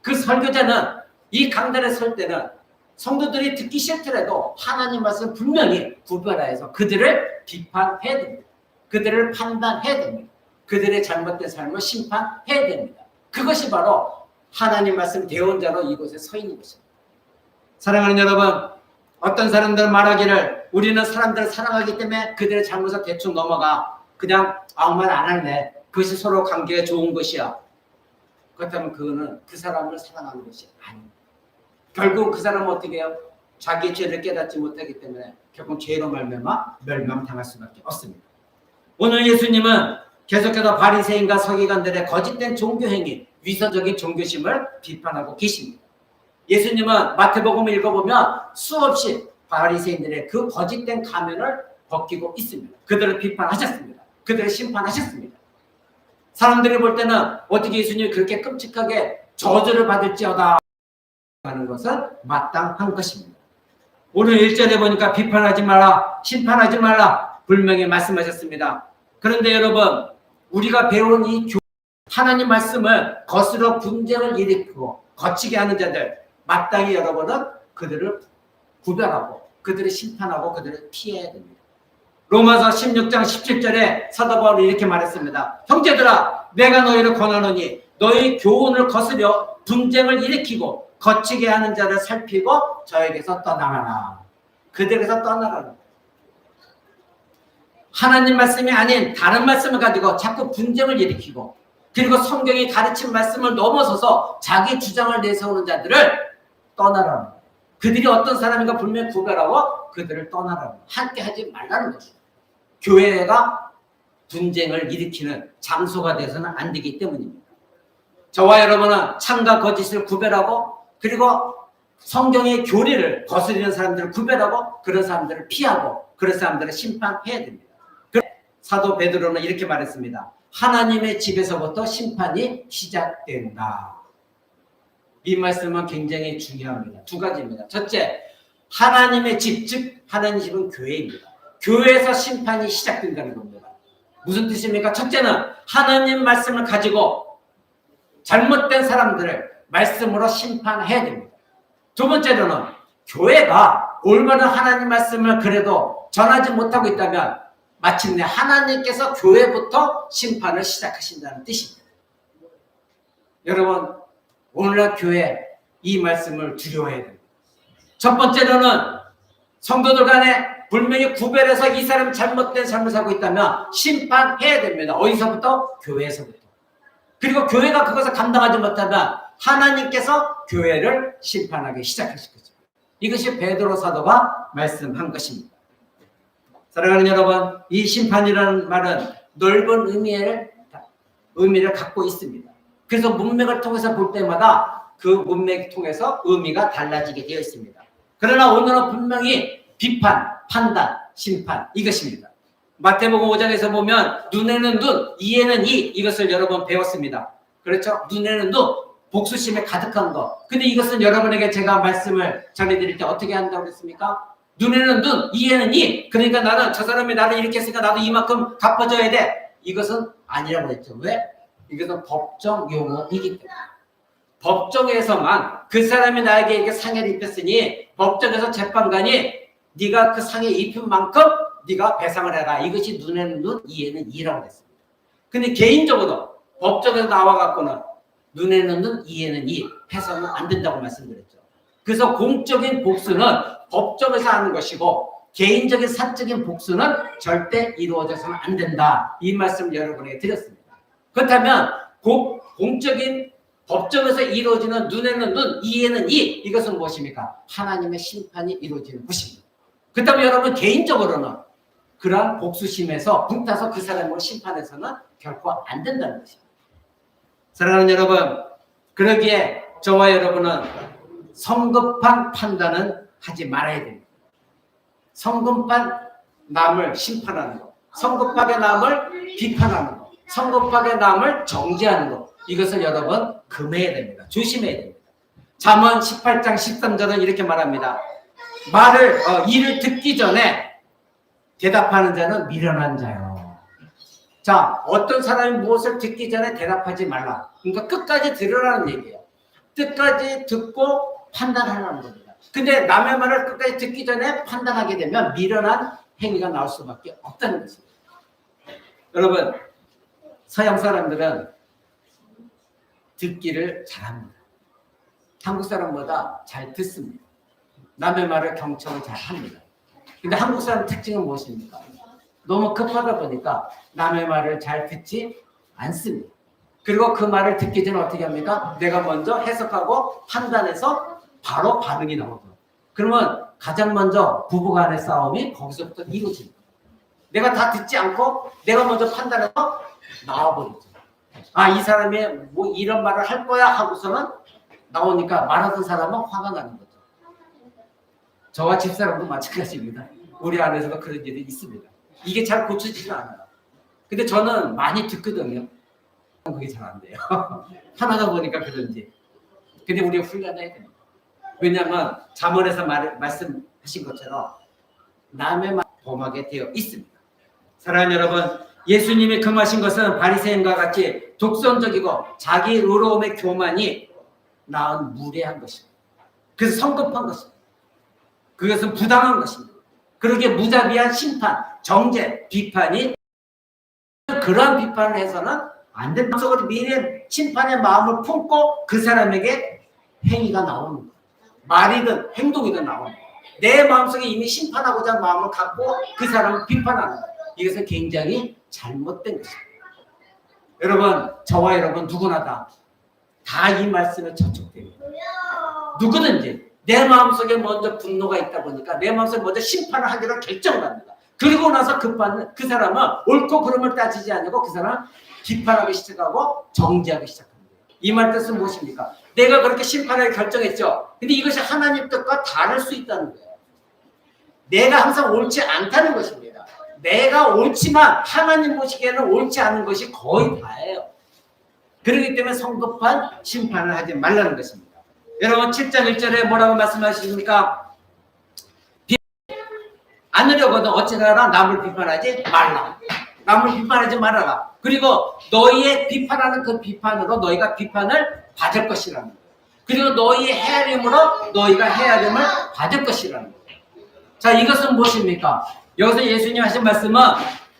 그 설교자는 이 강단에 설 때는 성도들이 듣기 싫더라도 하나님 말씀 분명히 구별하여서 그들을 비판해야 됩니다. 그들을 판단해야 됩니다. 그들의 잘못된 삶을 심판해야 됩니다. 그것이 바로 하나님 말씀 대언자로 이곳에 서 있는 것입니다. 사랑하는 여러분, 어떤 사람들은 말하기를 우리는 사람들을 사랑하기 때문에 그들의 잘못을 대충 넘어가 그냥 아무 말 안 할래. 그것이 서로 관계가 좋은 것이야. 그렇다면 그거는 그 사람을 사랑하는 것이 아닙니다. 결국 그 사람은 어떻게 해요? 자기의 죄를 깨닫지 못하기 때문에 결국 죄로 말미암아 멸망당할 수밖에 없습니다. 오늘 예수님은 계속해서 바리새인과 서기관들의 거짓된 종교행위, 위선적인 종교심을 비판하고 계십니다. 예수님은 마태복음을 읽어보면 수없이 바리새인들의 그 거짓된 가면을 벗기고 있습니다. 그들을 비판하셨습니다. 그들을 심판하셨습니다. 사람들이 볼 때는 어떻게 예수님이 그렇게 끔찍하게 저주를 받을지어다 하는 것은 마땅한 것입니다. 오늘 1절에 보니까 비판하지 마라, 심판하지 말라 분명히 말씀하셨습니다. 그런데 여러분 우리가 배운 이 하나님 말씀을 거스러 분쟁을 일으키고 거치게 하는 자들 마땅히 여러분은 그들을 구별하고 그들을 심판하고 그들을 피해야 됩니다. 로마서 16장 17절에 사도 바울이 이렇게 말했습니다. 형제들아 내가 너희를 권하노니 너희 교훈을 거스려 분쟁을 일으키고 거치게 하는 자를 살피고 저에게서 떠나가라. 그들에게서 떠나가라. 하나님 말씀이 아닌 다른 말씀을 가지고 자꾸 분쟁을 일으키고 그리고 성경이 가르친 말씀을 넘어서서 자기 주장을 내세우는 자들을 떠나라. 그들이 어떤 사람인가 분명히 구별하고 그들을 떠나라. 함께 하지 말라는 것이죠. 교회가 분쟁을 일으키는 장소가 돼서는 안 되기 때문입니다. 저와 여러분은 참과 거짓을 구별하고 그리고 성경의 교리를 거스르는 사람들을 구별하고 그런 사람들을 피하고 그런 사람들을 심판해야 됩니다. 사도 베드로는 이렇게 말했습니다. 하나님의 집에서부터 심판이 시작된다. 이 말씀은 굉장히 중요합니다. 두 가지입니다. 첫째, 하나님의 집, 즉 하나님 집은 교회입니다. 교회에서 심판이 시작된다는 겁니다. 무슨 뜻입니까? 첫째는 하나님 말씀을 가지고 잘못된 사람들을 말씀으로 심판해야 됩니다. 두 번째로는 교회가 올바른 하나님 말씀을 그래도 전하지 못하고 있다면 마침내 하나님께서 교회부터 심판을 시작하신다는 뜻입니다. 여러분, 오늘날 교회 이 말씀을 두려워해야 됩니다. 첫 번째로는 성도들 간에 분명히 구별해서 이 사람이 잘못된 삶을 하고 있다면 심판해야 됩니다. 어디서부터? 교회에서부터. 그리고 교회가 그것을 감당하지 못하면 하나님께서 교회를 심판하기 시작하실 거죠. 이것이 베드로 사도가 말씀한 것입니다. 사랑하는 여러분, 이 심판이라는 말은 넓은 의미를 갖고 있습니다. 그래서 문맥을 통해서 볼 때마다 그 문맥을 통해서 의미가 달라지게 되어 있습니다. 그러나 오늘은 분명히 비판, 판단, 심판 이것입니다. 마태복음 5장에서 보면 눈에는 눈, 이에는 이 이것을 여러 번 배웠습니다. 그렇죠? 눈에는 눈, 복수심에 가득한 것. 근데 이것은 여러분에게 제가 말씀을 전해드릴 때 어떻게 한다고 그랬습니까? 눈에는 눈, 이에는 이. 그러니까 나는 저 사람이 나를 이렇게 했으니까 나도 이만큼 갚아줘야 돼. 이것은 아니라고 했죠. 왜? 이것은 법정 용어이기 때문에. 법정에서만 그 사람이 나에게 이렇게 상해를 입혔으니 법정에서 재판관이 네가 그 상해 입힌 만큼 네가 배상을 해라. 이것이 눈에는 눈, 이에는 이라고 했습니다. 근데 개인적으로 법정에서 나와갖고는 눈에는 눈, 이에는 이 해서는 안 된다고 말씀드렸죠. 그래서 공적인 복수는 법정에서 하는 것이고 개인적인 사적인 복수는 절대 이루어져서는 안 된다. 이 말씀을 여러분에게 드렸습니다. 그렇다면 공적인 법정에서 이루어지는 눈에는 눈, 이에는 이 이것은 무엇입니까? 하나님의 심판이 이루어지는 것입니다. 그렇다면 여러분 개인적으로는 그러한 복수심에서 불타서 그 사람을 심판해서는 결코 안 된다는 것입니다. 사랑하는 여러분, 그러기에 저와 여러분은 성급한 판단은 하지 말아야 됩니다. 성급한 남을 심판하는 것, 성급하게 남을 비판하는 것, 성급하게 남을 정죄하는 것, 이것을 여러분 금해야 됩니다. 조심해야 됩니다. 잠언 18장 13절은 이렇게 말합니다. 일을 듣기 전에 대답하는 자는 미련한 자요. 자, 어떤 사람이 무엇을 듣기 전에 대답하지 말라. 그러니까 끝까지 들으라는 얘기예요. 끝까지 듣고 판단하라는 겁니다. 근데 남의 말을 끝까지 듣기 전에 판단하게 되면 미련한 행위가 나올 수밖에 없다는 것입니다. 여러분, 서양 사람들은 듣기를 잘합니다. 한국 사람보다 잘 듣습니다. 남의 말을 경청을 잘 합니다. 근데 한국 사람 특징은 무엇입니까? 너무 급하다 보니까 남의 말을 잘 듣지 않습니다. 그리고 그 말을 듣기 전에 어떻게 합니까? 내가 먼저 해석하고 판단해서 바로 반응이 나오고. 그러면 가장 먼저 부부간의 싸움이 거기서부터 이루어집니다. 내가 다 듣지 않고 내가 먼저 판단해서 나와버리죠. 아, 이 사람이 뭐 이런 말을 할 거야 하고서는 나오니까 말하던 사람은 화가 나는 거죠. 저와 집사람도 마찬가지입니다. 우리 안에서도 그런 일이 있습니다. 이게 잘 고쳐지지 않아요. 근데 저는 많이 듣거든요. 그게 잘 안 돼요. 하나다 보니까 그런지. 근데 우리가 훈련해야 됩니다. 왜냐하면 잠언에서 말씀하신 것처럼 남의 말 범하게 되어 있습니다. 사랑하는 여러분, 예수님이 금하신 것은 바리새인과 같이 독선적이고 자기 의로움의 교만이 낳은 무례한 것입니다. 그래서 성급한 것입니다. 그것은 부당한 것입니다. 그러기에 무자비한 심판, 정죄, 비판이 그러한 비판을 해서는 안 된다. 속으로 미래 심판의 마음을 품고 그 사람에게 행위가 나오는 거예요. 말이든 행동이든 나오는 거예요. 내 마음속에 이미 심판하고자 하는 마음을 갖고 그 사람을 비판하는 거예요. 이것은 굉장히 잘못된 것입니다. 여러분, 저와 여러분 누구나 다 이 말씀에 저촉됩니다. 누구든지 내 마음속에 먼저 분노가 있다 보니까 내 마음속에 먼저 심판을 하기로 결정을 합니다. 그리고 나서 그 사람은 옳고 그름을 따지지 않고 그 사람은 비판하기 시작하고 정죄하기 시작합니다. 이 말 뜻은 무엇입니까? 내가 그렇게 심판을 결정했죠. 근데 이것이 하나님 뜻과 다를 수 있다는 거예요. 내가 항상 옳지 않다는 것입니다. 내가 옳지만 하나님 보시기에는 옳지 않은 것이 거의 다예요. 그렇기 때문에 성급한 심판을 하지 말라는 것입니다. 여러분 7장 1절에 뭐라고 말씀하십니까? 않으려거든 어찌하라 남을 비판하지 말라. 남을 비판하지 말아라. 그리고 너희의 비판하는 그 비판으로 너희가 비판을 받을 것이라는 거예요. 그리고 너희의 헤아림으로 너희가 헤아림을 받을 것이라는 거예요. 자, 이것은 무엇입니까? 여기서 예수님 하신 말씀은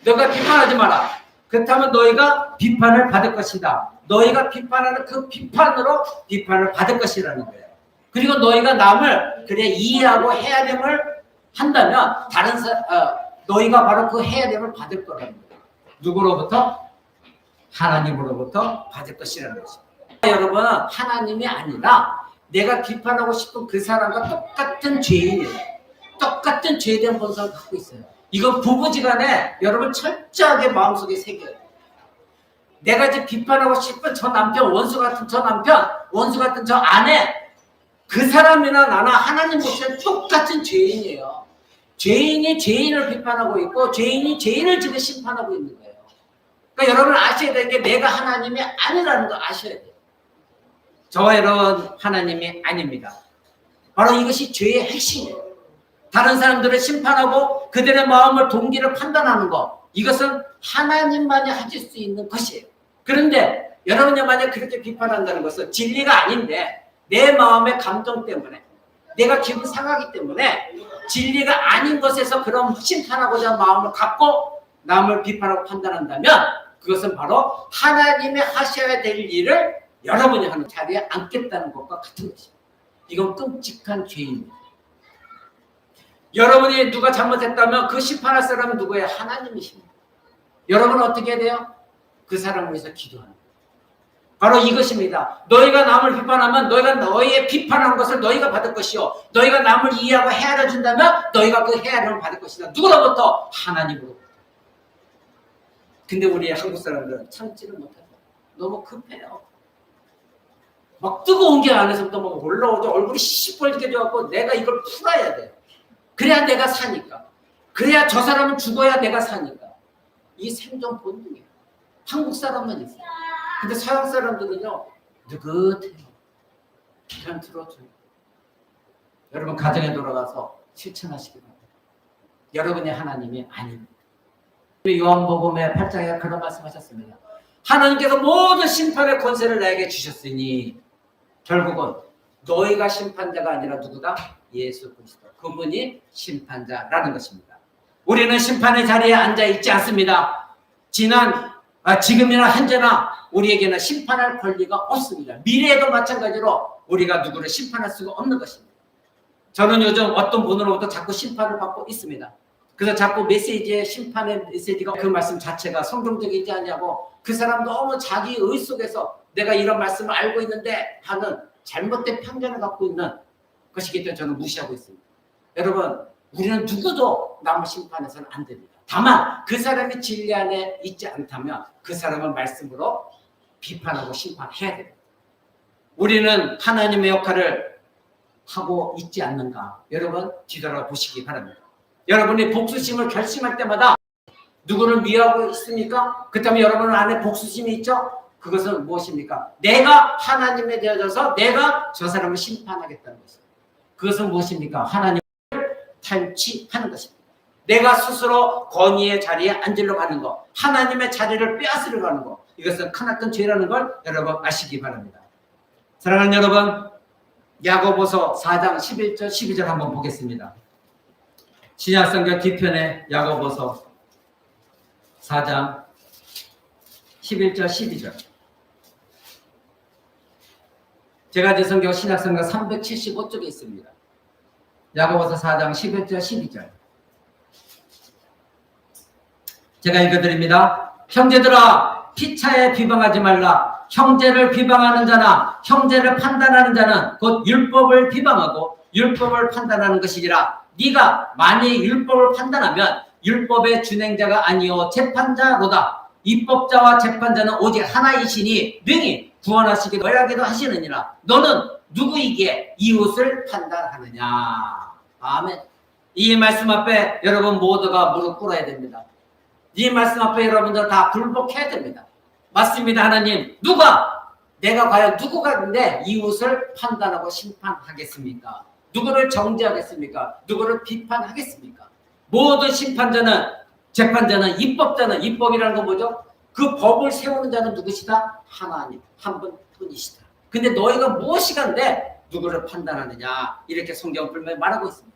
너희가 비판하지 마라. 그렇다면 너희가 비판을 받을 것이다. 너희가 비판하는 그 비판으로 비판을 받을 것이라는 거예요. 그리고 너희가 남을 그래 이해하고 헤아림을 한다면 너희가 바로 그 헤아림을 받을 거라는 거예요. 누구로부터? 하나님으로부터 받을 것이라는 것입니다. 여러분, 하나님이 아니라 내가 비판하고 싶은 그 사람과 똑같은 죄인이에요. 똑같은 죄된 본성을 갖고 있어요. 이거 부부지간에 여러분 철저하게 마음속에 새겨야 돼요. 내가 이제 비판하고 싶은 저 남편, 원수 같은 저 남편, 원수 같은 저 아내, 그 사람이나 나나 하나님 보시면 똑같은 죄인이에요. 죄인이 죄인을 비판하고 있고 죄인이 죄인을 지금 심판하고 있는 거예요. 그러니까 여러분 아셔야 되는 게 내가 하나님이 아니라는 거 아셔야 돼요. 저와 여러분 하나님이 아닙니다. 바로 이것이 죄의 핵심이에요. 다른 사람들을 심판하고 그들의 마음을 동기를 판단하는 것, 이것은 하나님만이 하실 수 있는 것이에요. 그런데 여러분이 만약 그렇게 비판한다는 것은 진리가 아닌데 내 마음의 감정 때문에 내가 기분 상하기 때문에 진리가 아닌 것에서 그런 심판하고자 하는 마음을 갖고 남을 비판하고 판단한다면 그것은 바로 하나님이 하셔야 될 일을 여러분이 하는 자리에 앉겠다는 것과 같은 것입니다. 이건 끔찍한 죄입니다. 여러분이 누가 잘못했다면 그 심판할 사람은 누구예요? 하나님이십니다. 여러분은 어떻게 해야 돼요? 그 사람을 위해서 기도하는 거예요. 바로 이것입니다. 너희가 남을 비판하면 너희가 너희의 비판한 것을 너희가 받을 것이요. 너희가 남을 이해하고 헤아려 준다면 너희가 그 헤아림을 받을 것이다. 누구로부터? 하나님으로부터. 근데 우리 한국 사람들은 참지를 못해요. 너무 급해요. 막 뜨거운 게 안에서부터 막 올라오죠. 얼굴이 시뻘게 져갖고 내가 이걸 풀어야 돼요. 그래야 내가 사니까. 그래야 저 사람은 죽어야 내가 사니까. 이 생존 본능이에요. 한국 사람만 있어요. 근데 서양 사람들은요, 느긋해요. 그냥 들어줘요. 여러분, 가정에 돌아가서 실천하시기 바랍니다. 여러분의 하나님이 아닙니다. 요한복음의 8장에 그런 말씀하셨습니다. 하나님께서 모든 심판의 권세를 나에게 주셨으니 결국은 너희가 심판자가 아니라 누구다? 예수 그리스도. 그분이 심판자라는 것입니다. 우리는 심판의 자리에 앉아 있지 않습니다. 지금이나 현재나 우리에게는 심판할 권리가 없습니다. 미래에도 마찬가지로 우리가 누구를 심판할 수가 없는 것입니다. 저는 요즘 어떤 분으로부터 자꾸 심판을 받고 있습니다. 그래서 자꾸 메시지에 심판의 메시지가 그 말씀 자체가 성경적이지 않냐고 그 사람 너무 자기 의 속에서 내가 이런 말씀을 알고 있는데 하는 잘못된 편견을 갖고 있는 것이기 때문에 저는 무시하고 있습니다. 여러분, 우리는 누구도 남을 심판해서는 안 됩니다. 다만 그 사람이 진리 안에 있지 않다면 그 사람을 말씀으로 비판하고 심판해야 됩니다. 우리는 하나님의 역할을 하고 있지 않는가? 여러분 뒤돌아보시기 바랍니다. 여러분이 복수심을 결심할 때마다 누구를 미워하고 있습니까? 그렇다면 여러분 안에 복수심이 있죠? 그것은 무엇입니까? 내가 하나님에 되어져서 내가 저 사람을 심판하겠다는 것입니다. 그것은 무엇입니까? 하나님을 탈취하는 것입니다. 내가 스스로 권위의 자리에 앉으려고 하는 것, 하나님의 자리를 빼앗으려고 하는 것, 이것은 크나큰 죄라는 걸 여러분 아시기 바랍니다. 사랑하는 여러분, 야고보서 4장 11절 12절 한번 보겠습니다. 신약성경 뒤편에 야고보서 4장 11절 12절. 제가 제 성경 신약성경 375쪽에 있습니다. 야고보서 4장 11절 12절. 제가 읽어드립니다. 형제들아, 피차에 비방하지 말라. 형제를 비방하는 자나 형제를 판단하는 자는 곧 율법을 비방하고 율법을 판단하는 것이니라. 네가 만일 율법을 판단하면 율법의 준행자가 아니요 재판자로다. 입법자와 재판자는 오직 하나이시니 능히 구원하시기도 너희에게도 하시느니라. 너는 누구이기에 이웃을 판단하느냐. 아멘. 이 말씀 앞에 여러분 모두가 무릎 꿇어야 됩니다. 이 말씀 앞에 여러분들 다 굴복해야 됩니다. 맞습니다. 하나님, 누가 내가 과연 누구가 근데 이웃을 판단하고 심판하겠습니까? 누구를 정죄하겠습니까? 누구를 비판하겠습니까? 모든 심판자는, 재판자는, 입법자는, 입법이라는 건 뭐죠? 그 법을 세우는 자는 누구시다? 하나님 한 분뿐이시다. 근데 너희가 무엇이간데 누구를 판단하느냐, 이렇게 성경 분명히 말하고 있습니다.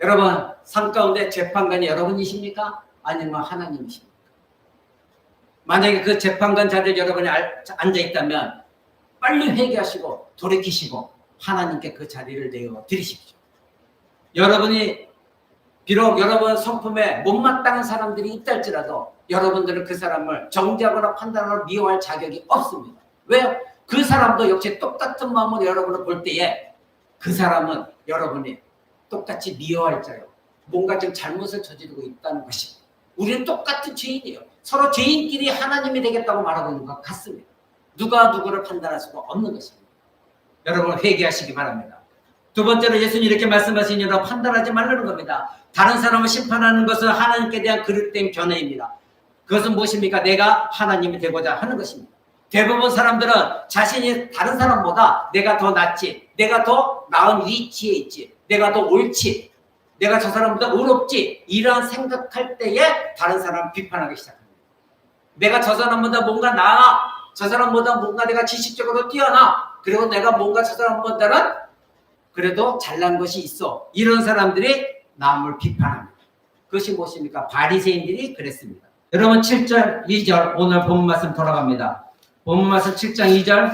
여러분, 삶 가운데 재판관이 여러분이십니까? 아니면 하나님이십니까? 만약에 그 재판관 자리에 여러분이 앉아있다면 빨리 회개하시고 돌이키시고 하나님께 그 자리를 내어드리십시오. 여러분이 비록 여러분 성품에 못마땅한 사람들이 있다 할지라도 여러분들은 그 사람을 정죄하거나 판단하거나 미워할 자격이 없습니다. 왜요? 그 사람도 역시 똑같은 마음으로 여러분을 볼 때에 그 사람은 여러분이 똑같이 미워할 자요. 뭔가 좀 잘못을 저지르고 있다는 것입니다. 우리는 똑같은 죄인이에요. 서로 죄인끼리 하나님이 되겠다고 말하고 있는 것 같습니다. 누가 누구를 판단할 수가 없는 것입니다. 여러분 회개하시기 바랍니다. 두 번째로 예수님이 이렇게 말씀하시니라 판단하지 말라는 겁니다. 다른 사람을 심판하는 것은 하나님께 대한 그릇된 견해입니다. 그것은 무엇입니까? 내가 하나님이 되고자 하는 것입니다. 대부분 사람들은 자신이 다른 사람보다 내가 더 낫지, 내가 더 나은 위치에 있지, 내가 더 옳지, 내가 저 사람보다 의롭지, 이러한 생각할 때에 다른 사람을 비판하기 시작합니다. 내가 저 사람보다 뭔가 나아, 저 사람보다 뭔가 내가 지식적으로 뛰어나, 그리고 내가 뭔가 저 사람보다는 그래도 잘난 것이 있어. 이런 사람들이 남을 비판합니다. 그것이 무엇입니까? 바리새인들이 그랬습니다. 여러분 7절, 2절 오늘 본문 말씀 돌아갑니다. 본문 말씀 7장 2절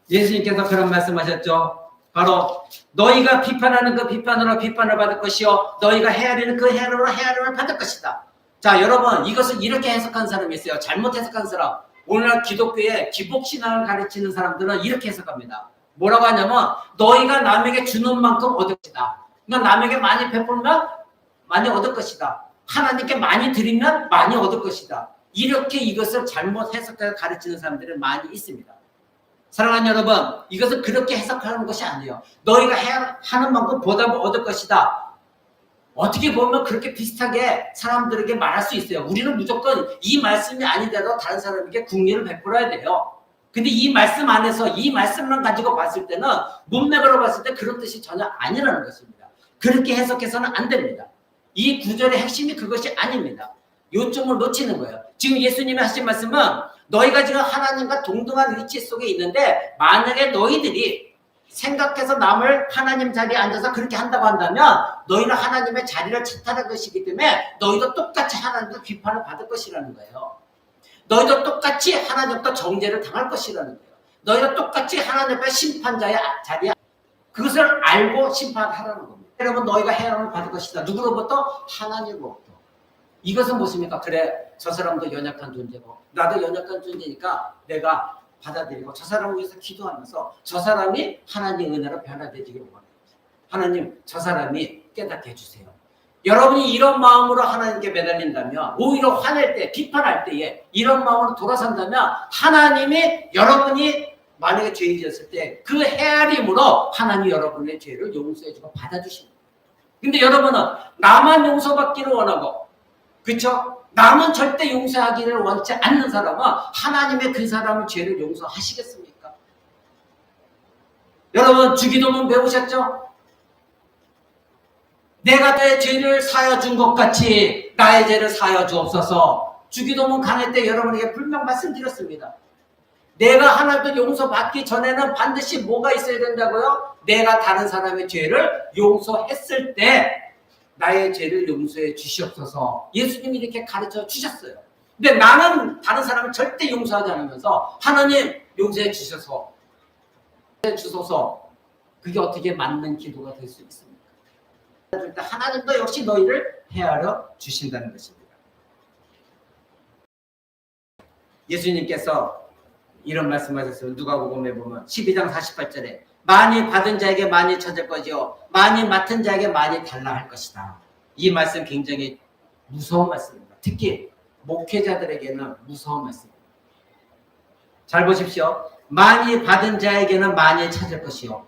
예수님께서 그런 말씀하셨죠. 바로 너희가 비판하는 그 비판으로 비판을 받을 것이요 너희가 헤아리는 그 헤아림으로 헤아림을 받을 것이다. 자, 여러분 이것을 이렇게 해석한 사람이 있어요. 잘못 해석한 사람. 오늘날 기독교의 기복신앙을 가르치는 사람들은 이렇게 해석합니다. 뭐라고 하냐면 너희가 남에게 주는 만큼 얻을 것이다. 그러니까 남에게 많이 베풀면 많이 얻을 것이다. 하나님께 많이 드리면 많이 얻을 것이다. 이렇게 이것을 잘못 해석해서 가르치는 사람들은 많이 있습니다. 사랑하는 여러분, 이것은 그렇게 해석하는 것이 아니에요. 너희가 하는 만큼 보답을 얻을 것이다. 어떻게 보면 그렇게 비슷하게 사람들에게 말할 수 있어요. 우리는 무조건 이 말씀이 아니더라도 다른 사람에게 궁리를 베풀어야 돼요. 근데 이 말씀 안에서 이 말씀만 가지고 봤을 때는 문맥으로 봤을 때 그런 뜻이 전혀 아니라는 것입니다. 그렇게 해석해서는 안 됩니다. 이 구절의 핵심이 그것이 아닙니다. 요점을 놓치는 거예요. 지금 예수님이 하신 말씀은 너희가 지금 하나님과 동등한 위치 속에 있는데 만약에 너희들이 생각해서 남을 하나님 자리에 앉아서 그렇게 한다고 한다면 너희는 하나님의 자리를 차탈할 것이기 때문에 너희도 똑같이 하나님도 비판을 받을 것이라는 거예요. 너희도 똑같이 하나님과 정죄를 당할 것이라는 거예요. 너희도 똑같이 하나님 앞에 심판자의 자리에 그것을 알고 심판하라는 겁니다. 여러분 너희가 해함을 받을 것이다. 누구로부터? 하나님으로부터. 이것은 무엇입니까? 그래 저 사람도 연약한 존재고 나도 연약한 존재니까 내가 받아들이고 저 사람을 위해서 기도하면서 저 사람이 하나님의 은혜로 변화되기를 원해요. 하나님 저 사람이 깨닫게 해주세요. 여러분이 이런 마음으로 하나님께 매달린다면 오히려 화낼 때 비판할 때에 이런 마음으로 돌아선다면 하나님이 여러분이 만약에 죄를 지었을 때 그 헤아림으로 하나님이 여러분의 죄를 용서해주고 받아주십니다. 근데 여러분은 나만 용서받기를 원하고 그렇죠? 남은 절대 용서하기를 원치 않는 사람은 하나님의 그 사람의 죄를 용서하시겠습니까? 여러분 주기도문 배우셨죠? 내가 내 죄를 사하여 준 것 같이 나의 죄를 사하여 주옵소서. 주기도문 강의 때 여러분에게 분명 말씀드렸습니다. 내가 하나님께 용서받기 전에는 반드시 뭐가 있어야 된다고요? 내가 다른 사람의 죄를 용서했을 때 나의 죄를 용서해 주시옵소서. 예수님이 이렇게 가르쳐 주셨어요. 근데 나는 다른 사람을 절대 용서하지 않으면서 하나님 용서해 주소서. 그게 어떻게 맞는 기도가 될 수 있습니까? 하나님도 역시 너희를 헤아려 주신다는 것입니다. 예수님께서 이런 말씀하셨어요. 누가복음에 보면 12장 48절에 많이 받은 자에게 많이 찾을 것이요 많이 맡은 자에게 많이 달라 할 것이다. 이 말씀 굉장히 무서운 말씀입니다. 특히 목회자들에게는 무서운 말씀입니다. 잘 보십시오. 많이 받은 자에게는 많이 찾을 것이요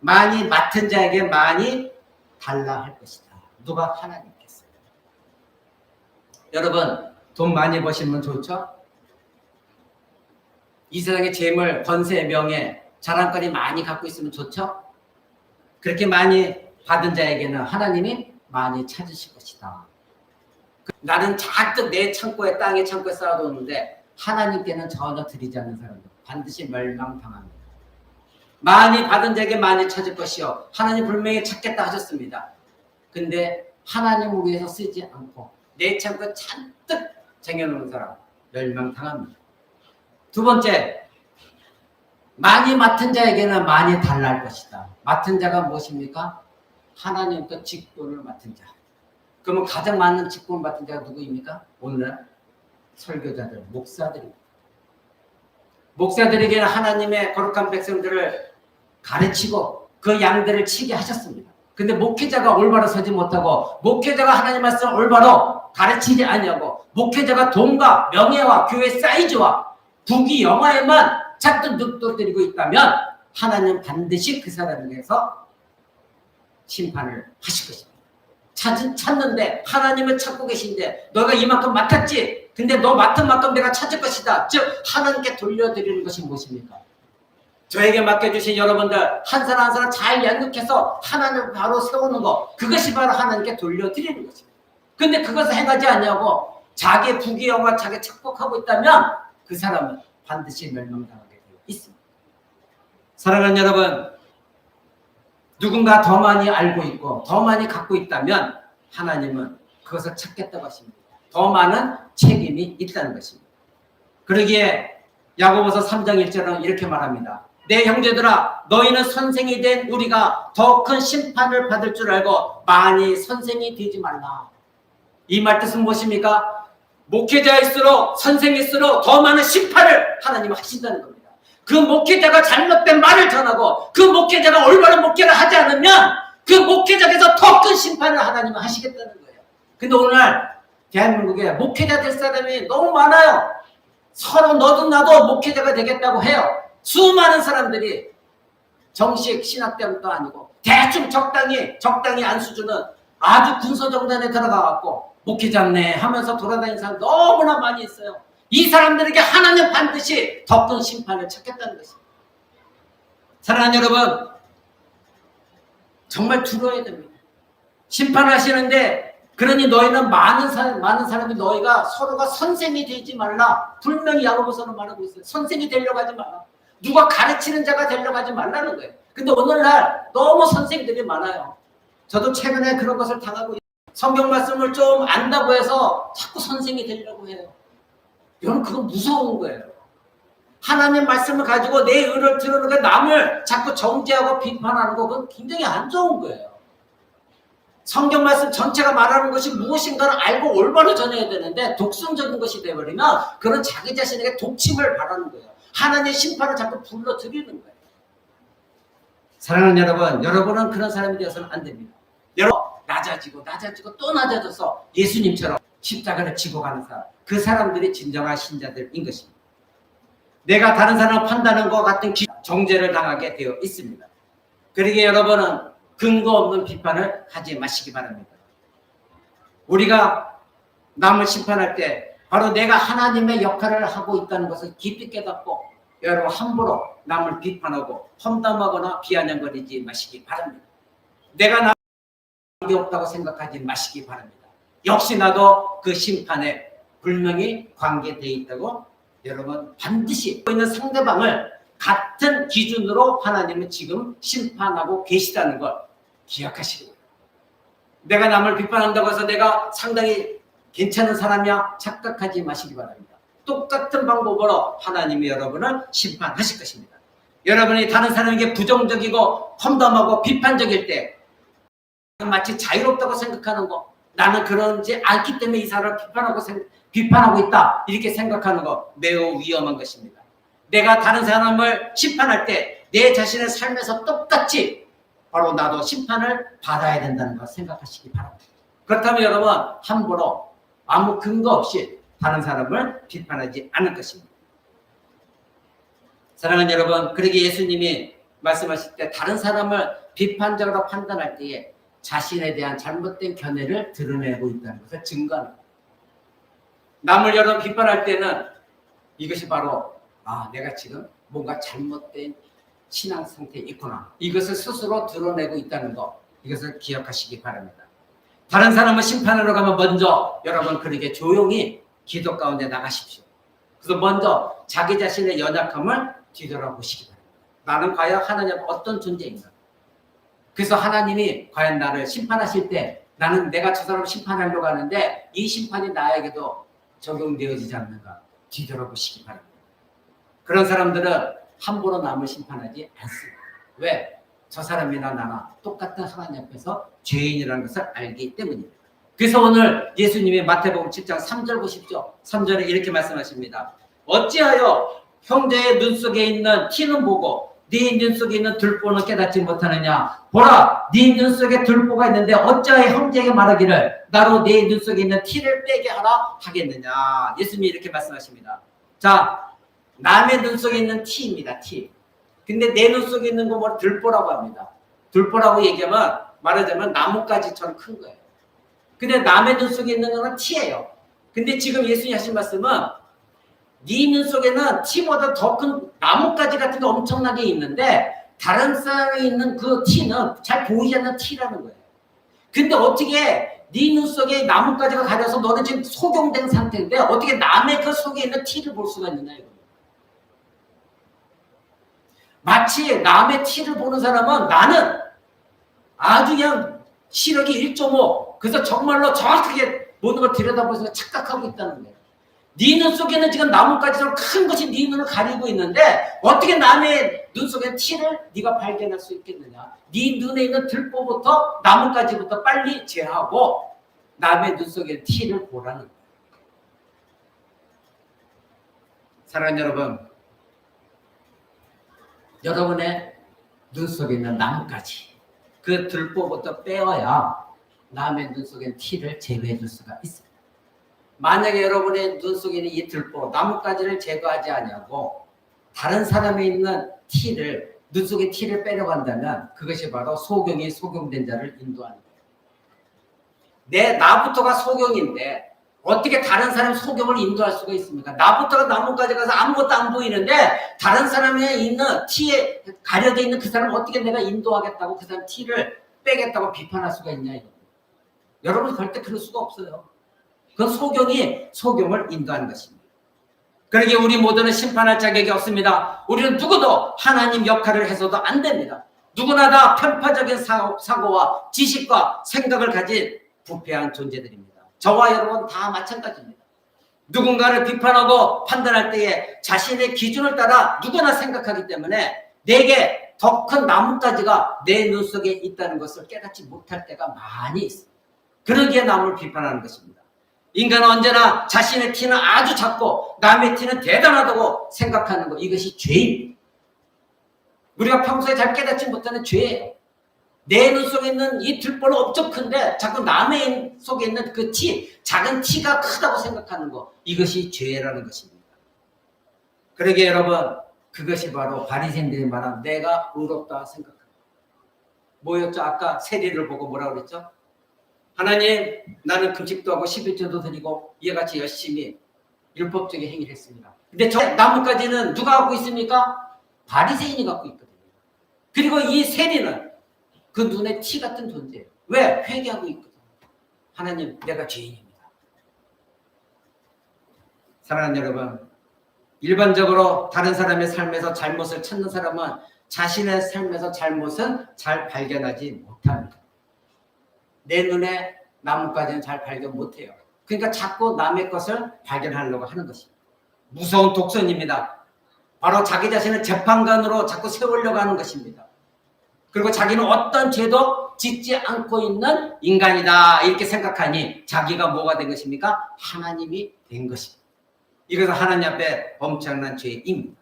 많이 맡은 자에게 많이 달라 할 것이다. 누가? 하나님께서. 여러분 돈 많이 버시면 좋죠? 이 세상에 재물, 권세, 명예, 자랑거리 많이 갖고 있으면 좋죠? 그렇게 많이 받은 자에게는 하나님이 많이 찾으실 것이다. 나는 잔뜩 내 창고에, 땅의 창고에 쌓아뒀는데 하나님께는 전혀 드리지 않는 사람들 반드시 멸망당합니다. 많이 받은 자에게 많이 찾을 것이요 하나님 분명히 찾겠다 하셨습니다. 근데 하나님을 위해서 쓰지 않고 내 창고에 잔뜩 쟁여놓은 사람 멸망당합니다. 두 번째, 많이 맡은 자에게는 많이 달랄 것이다. 맡은 자가 무엇입니까? 하나님과 직분을 맡은 자. 그러면 가장 많은 직분을 맡은 자가 누구입니까? 오늘날 설교자들, 목사들입니다. 목사들에게는 하나님의 거룩한 백성들을 가르치고 그 양들을 치게 하셨습니다. 근데 목회자가 올바로 서지 못하고 목회자가 하나님 말씀을 올바로 가르치지 않냐고 목회자가 돈과 명예와 교회 사이즈와 부귀 영화에만 찾던 늑돌들이고 있다면 하나님 반드시 그 사람에 대해서 심판을 하실 것입니다. 찾는데 하나님을 찾고 계신데 너가 이만큼 맡았지? 근데 너 맡은 만큼 내가 찾을 것이다. 즉 하나님께 돌려드리는 것이 무엇입니까? 저에게 맡겨주신 여러분들 한 사람 한 사람 잘 양육해서 하나님을 바로 세우는 것 그것이 바로 하나님께 돌려드리는 것입니다. 근데 그것을 행하지 않냐고 자기 부귀영화 자기 착복하고 있다면 그 사람은 반드시 멸망당하게 되어 있습니다. 사랑하는 여러분, 누군가 더 많이 알고 있고 더 많이 갖고 있다면 하나님은 그것을 찾겠다고 하십니다. 더 많은 책임이 있다는 것입니다. 그러기에 야고보서 3장 1절은 이렇게 말합니다. 내 형제들아 너희는 선생이 된 우리가 더 큰 심판을 받을 줄 알고 많이 선생이 되지 말라. 이 말 뜻은 무엇입니까? 목회자일수록 선생일수록 더 많은 심판을 하나님은 하신다는 겁니다. 그 목회자가 잘못된 말을 전하고 그 목회자가 올바른 목회를 하지 않으면 그 목회자에서 더 큰 심판을 하나님은 하시겠다는 거예요. 근데 오늘날 대한민국에 목회자 될 사람이 너무 많아요. 서로 너도 나도 목회자가 되겠다고 해요. 수많은 사람들이 정식 신학대학도 아니고 대충 적당히 안수주는 아주 군소정단에 들어가갖고 목회자네 하면서 돌아다니는 사람 너무나 많이 있어요. 이 사람들에게 하나님 반드시 더 큰 심판을 찾겠다는 것입니다. 사랑하는 여러분, 정말 두려워야 됩니다. 심판하시는데 그러니 너희는 많은 사람이 너희가 서로가 선생이 되지 말라. 분명히 야고보서는 말하고 있어요. 선생이 되려고 하지 말라. 누가 가르치는 자가 되려고 하지 말라는 거예요. 근데 오늘날 너무 선생들이 많아요. 저도 최근에 그런 것을 당하고 있어요. 성경 말씀을 좀 안다고 해서 자꾸 선생이 되려고 해요. 여러분 그건 무서운 거예요. 하나님 말씀을 가지고 내 의를 들으는 거 남을 자꾸 정죄하고 비판하는 거 그건 굉장히 안 좋은 거예요. 성경 말씀 전체가 말하는 것이 무엇인가를 알고 올바로 전해야 되는데 독선적인 것이 되어버리면 그런 자기 자신에게 독침을 바라는 거예요. 하나님의 심판을 자꾸 불러들이는 거예요. 사랑하는 여러분, 여러분은 그런 사람이 되어서는 안 됩니다. 여러분 낮아지고 또 낮아져서 예수님처럼 십자가를 지고 가는 사람, 그 사람들이 진정한 신자들인 것입니다. 내가 다른 사람을 판단하는 것 같은 정죄를 당하게 되어 있습니다. 그러기에 여러분은 근거 없는 비판을 하지 마시기 바랍니다. 우리가 남을 심판할 때 바로 내가 하나님의 역할을 하고 있다는 것을 깊이 깨닫고 여러분 함부로 남을 비판하고 험담하거나 비아냥거리지 마시기 바랍니다. 내가 남을 관계없다고 생각하지 마시기 바랍니다. 역시 나도 그 심판에 분명히 관계되어 있다고 여러분 반드시 있는 상대방을 같은 기준으로 하나님은 지금 심판하고 계시다는 걸 기억하시기 바랍니다. 내가 남을 비판한다고 해서 내가 상당히 괜찮은 사람이야 착각하지 마시기 바랍니다. 똑같은 방법으로 하나님이 여러분을 심판하실 것입니다. 여러분이 다른 사람에게 부정적이고 험담하고 비판적일 때 마치 자유롭다고 생각하는 거 나는 그러지 않기 때문에 이 사람을 비판하고 있다 이렇게 생각하는 거 매우 위험한 것입니다. 내가 다른 사람을 심판할 때 내 자신의 삶에서 똑같이 바로 나도 심판을 받아야 된다는 걸 생각하시기 바랍니다. 그렇다면 여러분 함부로 아무 근거 없이 다른 사람을 비판하지 않을 것입니다. 사랑하는 여러분, 그러기에 예수님이 말씀하실 때 다른 사람을 비판적으로 판단할 때에 자신에 대한 잘못된 견해를 드러내고 있다는 것을 증거합니다. 남을 여러분 비판할 때는 이것이 바로 아, 내가 지금 뭔가 잘못된 신앙 상태에 있구나. 이것을 스스로 드러내고 있다는 거, 이것을 기억하시기 바랍니다. 다른 사람을 심판하러 가면 먼저 여러분 그렇게 조용히 기도 가운데 나가십시오. 그래서 먼저 자기 자신의 연약함을 뒤돌아보시기 바랍니다. 나는 과연 하나님 어떤 존재인가? 그래서 하나님이 과연 나를 심판하실 때 나는 내가 저 사람을 심판하려고 하는데 이 심판이 나에게도 적용되어지지 않는가? 뒤돌아보시기 바랍니다. 그런 사람들은 함부로 남을 심판하지 않습니다. 왜? 저 사람이나 나나 똑같은 하나님 앞에서 죄인이라는 것을 알기 때문입니다. 그래서 오늘 예수님이 마태복음 7장 3절 보십시오. 3절에 이렇게 말씀하십니다. 어찌하여 형제의 눈 속에 있는 티는 보고 네 눈 속에 있는 들보는 깨닫지 못하느냐. 보라, 네 눈 속에 들보가 있는데 어찌하여 형제에게 말하기를 나로 네 눈 속에 있는 티를 빼게 하라 하겠느냐. 예수님이 이렇게 말씀하십니다. 자, 남의 눈 속에 있는 티입니다. 티. 근데 내 눈 속에 있는 거 뭐 들보라고 합니다. 들보라고 얘기하면 말하자면 나뭇가지처럼 큰 거예요. 근데 남의 눈 속에 있는 거는 티예요. 근데 지금 예수님이 하신 말씀은 네 눈 속에는 티보다 더 큰 나뭇가지 같은 게 엄청나게 있는데 다른 사람에 있는 그 티는 잘 보이지 않는 티라는 거예요. 근데 어떻게 네 눈 속에 나뭇가지가 가려서 너는 지금 소경된 상태인데 어떻게 남의 그 속에 있는 티를 볼 수가 있느냐 이거. 마치 남의 티를 보는 사람은 나는 아주 그냥 시력이 1.5 그래서 정말로 정확하게 모든 걸 들여다보면서 착각하고 있다는 거예요. 네 눈 속에는 지금 나뭇가지처럼 큰 것이 네 눈을 가리고 있는데 어떻게 남의 눈 속에 티를 네가 발견할 수 있겠느냐. 네 눈에 있는 들보부터 나뭇가지부터 빨리 제하고 남의 눈 속에 티를 보라는 거예요. 사랑하는 여러분, 여러분의 눈 속에 있는 나뭇가지 그 들보부터 빼어야 남의 눈 속에 티를 제거해 줄 수가 있습니다. 만약에 여러분의 눈 속에 있는 이 들보, 나뭇가지를 제거하지 않냐고 다른 사람에 있는 티를, 눈 속에 티를 빼려고 한다면 그것이 바로 소경이 소경된 자를 인도하는 거예요. 나부터가 소경인데 어떻게 다른 사람 소경을 인도할 수가 있습니까? 나부터가 나뭇가지 가서 아무것도 안 보이는데 다른 사람에 있는 티에 가려져 있는 그 사람을 어떻게 내가 인도하겠다고 그 사람 티를 빼겠다고 비판할 수가 있냐 이거. 여러분 절대 그럴 수가 없어요. 그건 소경이 소경을 인도하는 것입니다. 그러기에 우리 모두는 심판할 자격이 없습니다. 우리는 누구도 하나님 역할을 해서도 안 됩니다. 누구나 다 편파적인 사고와 지식과 생각을 가진 부패한 존재들입니다. 저와 여러분 다 마찬가지입니다. 누군가를 비판하고 판단할 때에 자신의 기준을 따라 누구나 생각하기 때문에 내게 더 큰 나뭇가지가 내 눈 속에 있다는 것을 깨닫지 못할 때가 많이 있습니다. 그러기에 남을 비판하는 것입니다. 인간은 언제나 자신의 티는 아주 작고 남의 티는 대단하다고 생각하는 것, 이것이 죄입니다. 우리가 평소에 잘 깨닫지 못하는 죄예요. 내 눈 속에 있는 이 들보는 엄청 큰데 자꾸 남의 속에 있는 그 티, 작은 티가 크다고 생각하는 것, 이것이 죄라는 것입니다. 그러기에 여러분, 그것이 바로 바리새인들이 말한 내가 의롭다 생각합니다. 뭐였죠? 아까 세리를 보고 뭐라고 그랬죠? 하나님, 나는 금식도 하고 11조도 드리고 이와 같이 열심히 율법적인 행위를 했습니다. 근데 저 나뭇가지는 누가 갖고 있습니까? 바리새인이 갖고 있거든요. 그리고 이 세리는 그 눈에 티 같은 존재예요. 왜? 회개하고 있거든요. 하나님, 내가 죄인입니다. 사랑하는 여러분, 일반적으로 다른 사람의 삶에서 잘못을 찾는 사람은 자신의 삶에서 잘못은 잘 발견하지 못합니다. 내 눈에 나뭇가지는 잘 발견 못해요. 그러니까 자꾸 남의 것을 발견하려고 하는 것입니다. 무서운 독선입니다. 바로 자기 자신을 재판관으로 자꾸 세우려고 하는 것입니다. 그리고 자기는 어떤 죄도 짓지 않고 있는 인간이다 이렇게 생각하니 자기가 뭐가 된 것입니까? 하나님이 된 것입니다. 이것은 하나님 앞에 엄청난 죄입니다.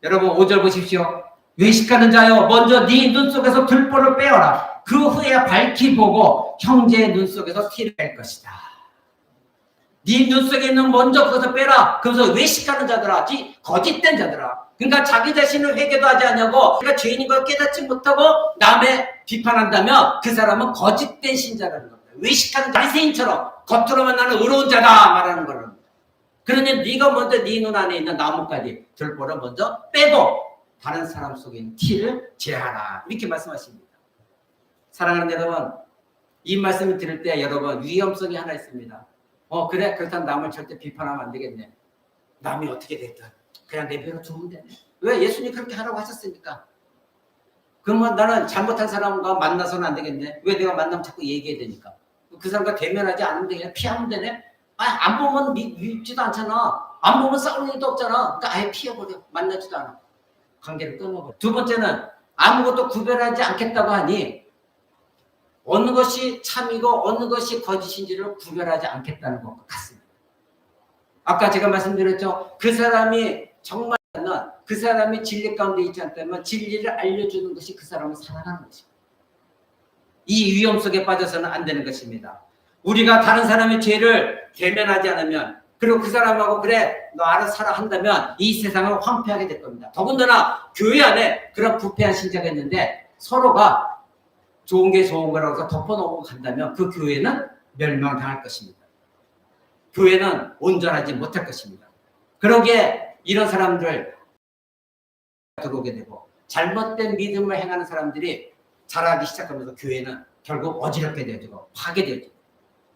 여러분 5절 보십시오. 외식하는 자여 먼저 네 눈 속에서 들보를 빼어라. 그 후에 밝히 보고 형제의 눈 속에서 티를 뺄 것이다. 네 눈 속에 있는 먼저 그것을 빼라. 그래서 외식하는 자들아, 거짓된 자들아. 그러니까 자기 자신을 회개도 하지 않냐고 그러니까 죄인인 걸 깨닫지 못하고 남의 비판한다면 그 사람은 거짓된 신자라는 겁니다. 외식하는 바리새인처럼 겉으로만 나는 의로운 자다 말하는 거랍니다. 그러니 네가 먼저 네 눈 안에 있는 나뭇가지 들보를 먼저 빼고 다른 사람 속에 있는 티를 제하라. 이렇게 말씀하십니다. 사랑하는 여러분, 이 말씀을 들을 때 여러분 위험성이 하나 있습니다. 그래 그렇다면 남을 절대 비판하면 안 되겠네. 남이 어떻게 됐든 그냥 내버려 두면 되네. 왜? 예수님 그렇게 하라고 하셨으니까. 그러면 나는 잘못한 사람과 만나서는 안 되겠네. 왜? 내가 만나면 자꾸 얘기해야 되니까. 그 사람과 대면하지 않으면 되겠네. 피하면 되네. 안 보면 밉지도 않잖아. 안 보면 싸우는 일도 없잖아. 그러니까 아예 피해버려. 만나지도 않아. 관계를 끊어버려. 두 번째는 아무것도 구별하지 않겠다고 하니 어느 것이 참이고 어느 것이 거짓인지를 구별하지 않겠다는 것 같습니다. 아까 제가 말씀드렸죠. 그 사람이 정말 그 사람이 진리 가운데 있지 않다면 진리를 알려주는 것이 그 사람을 사랑하는 것입니다. 이 위험 속에 빠져서는 안 되는 것입니다. 우리가 다른 사람의 죄를 대면하지 않으면 그리고 그 사람하고 그래 너 알아서 살아 한다면 이 세상을 황폐하게 될 겁니다. 더군다나 교회 안에 그런 부패한 신자가 있는데 서로가 좋은 게 좋은 거라고 해서 덮어놓고 간다면 그 교회는 멸망당할 것입니다. 교회는 온전하지 못할 것입니다. 그러기에 이런 사람들 들어오게 되고 잘못된 믿음을 행하는 사람들이 자라기 시작하면서 교회는 결국 어지럽게 되어지고 파괴되어지고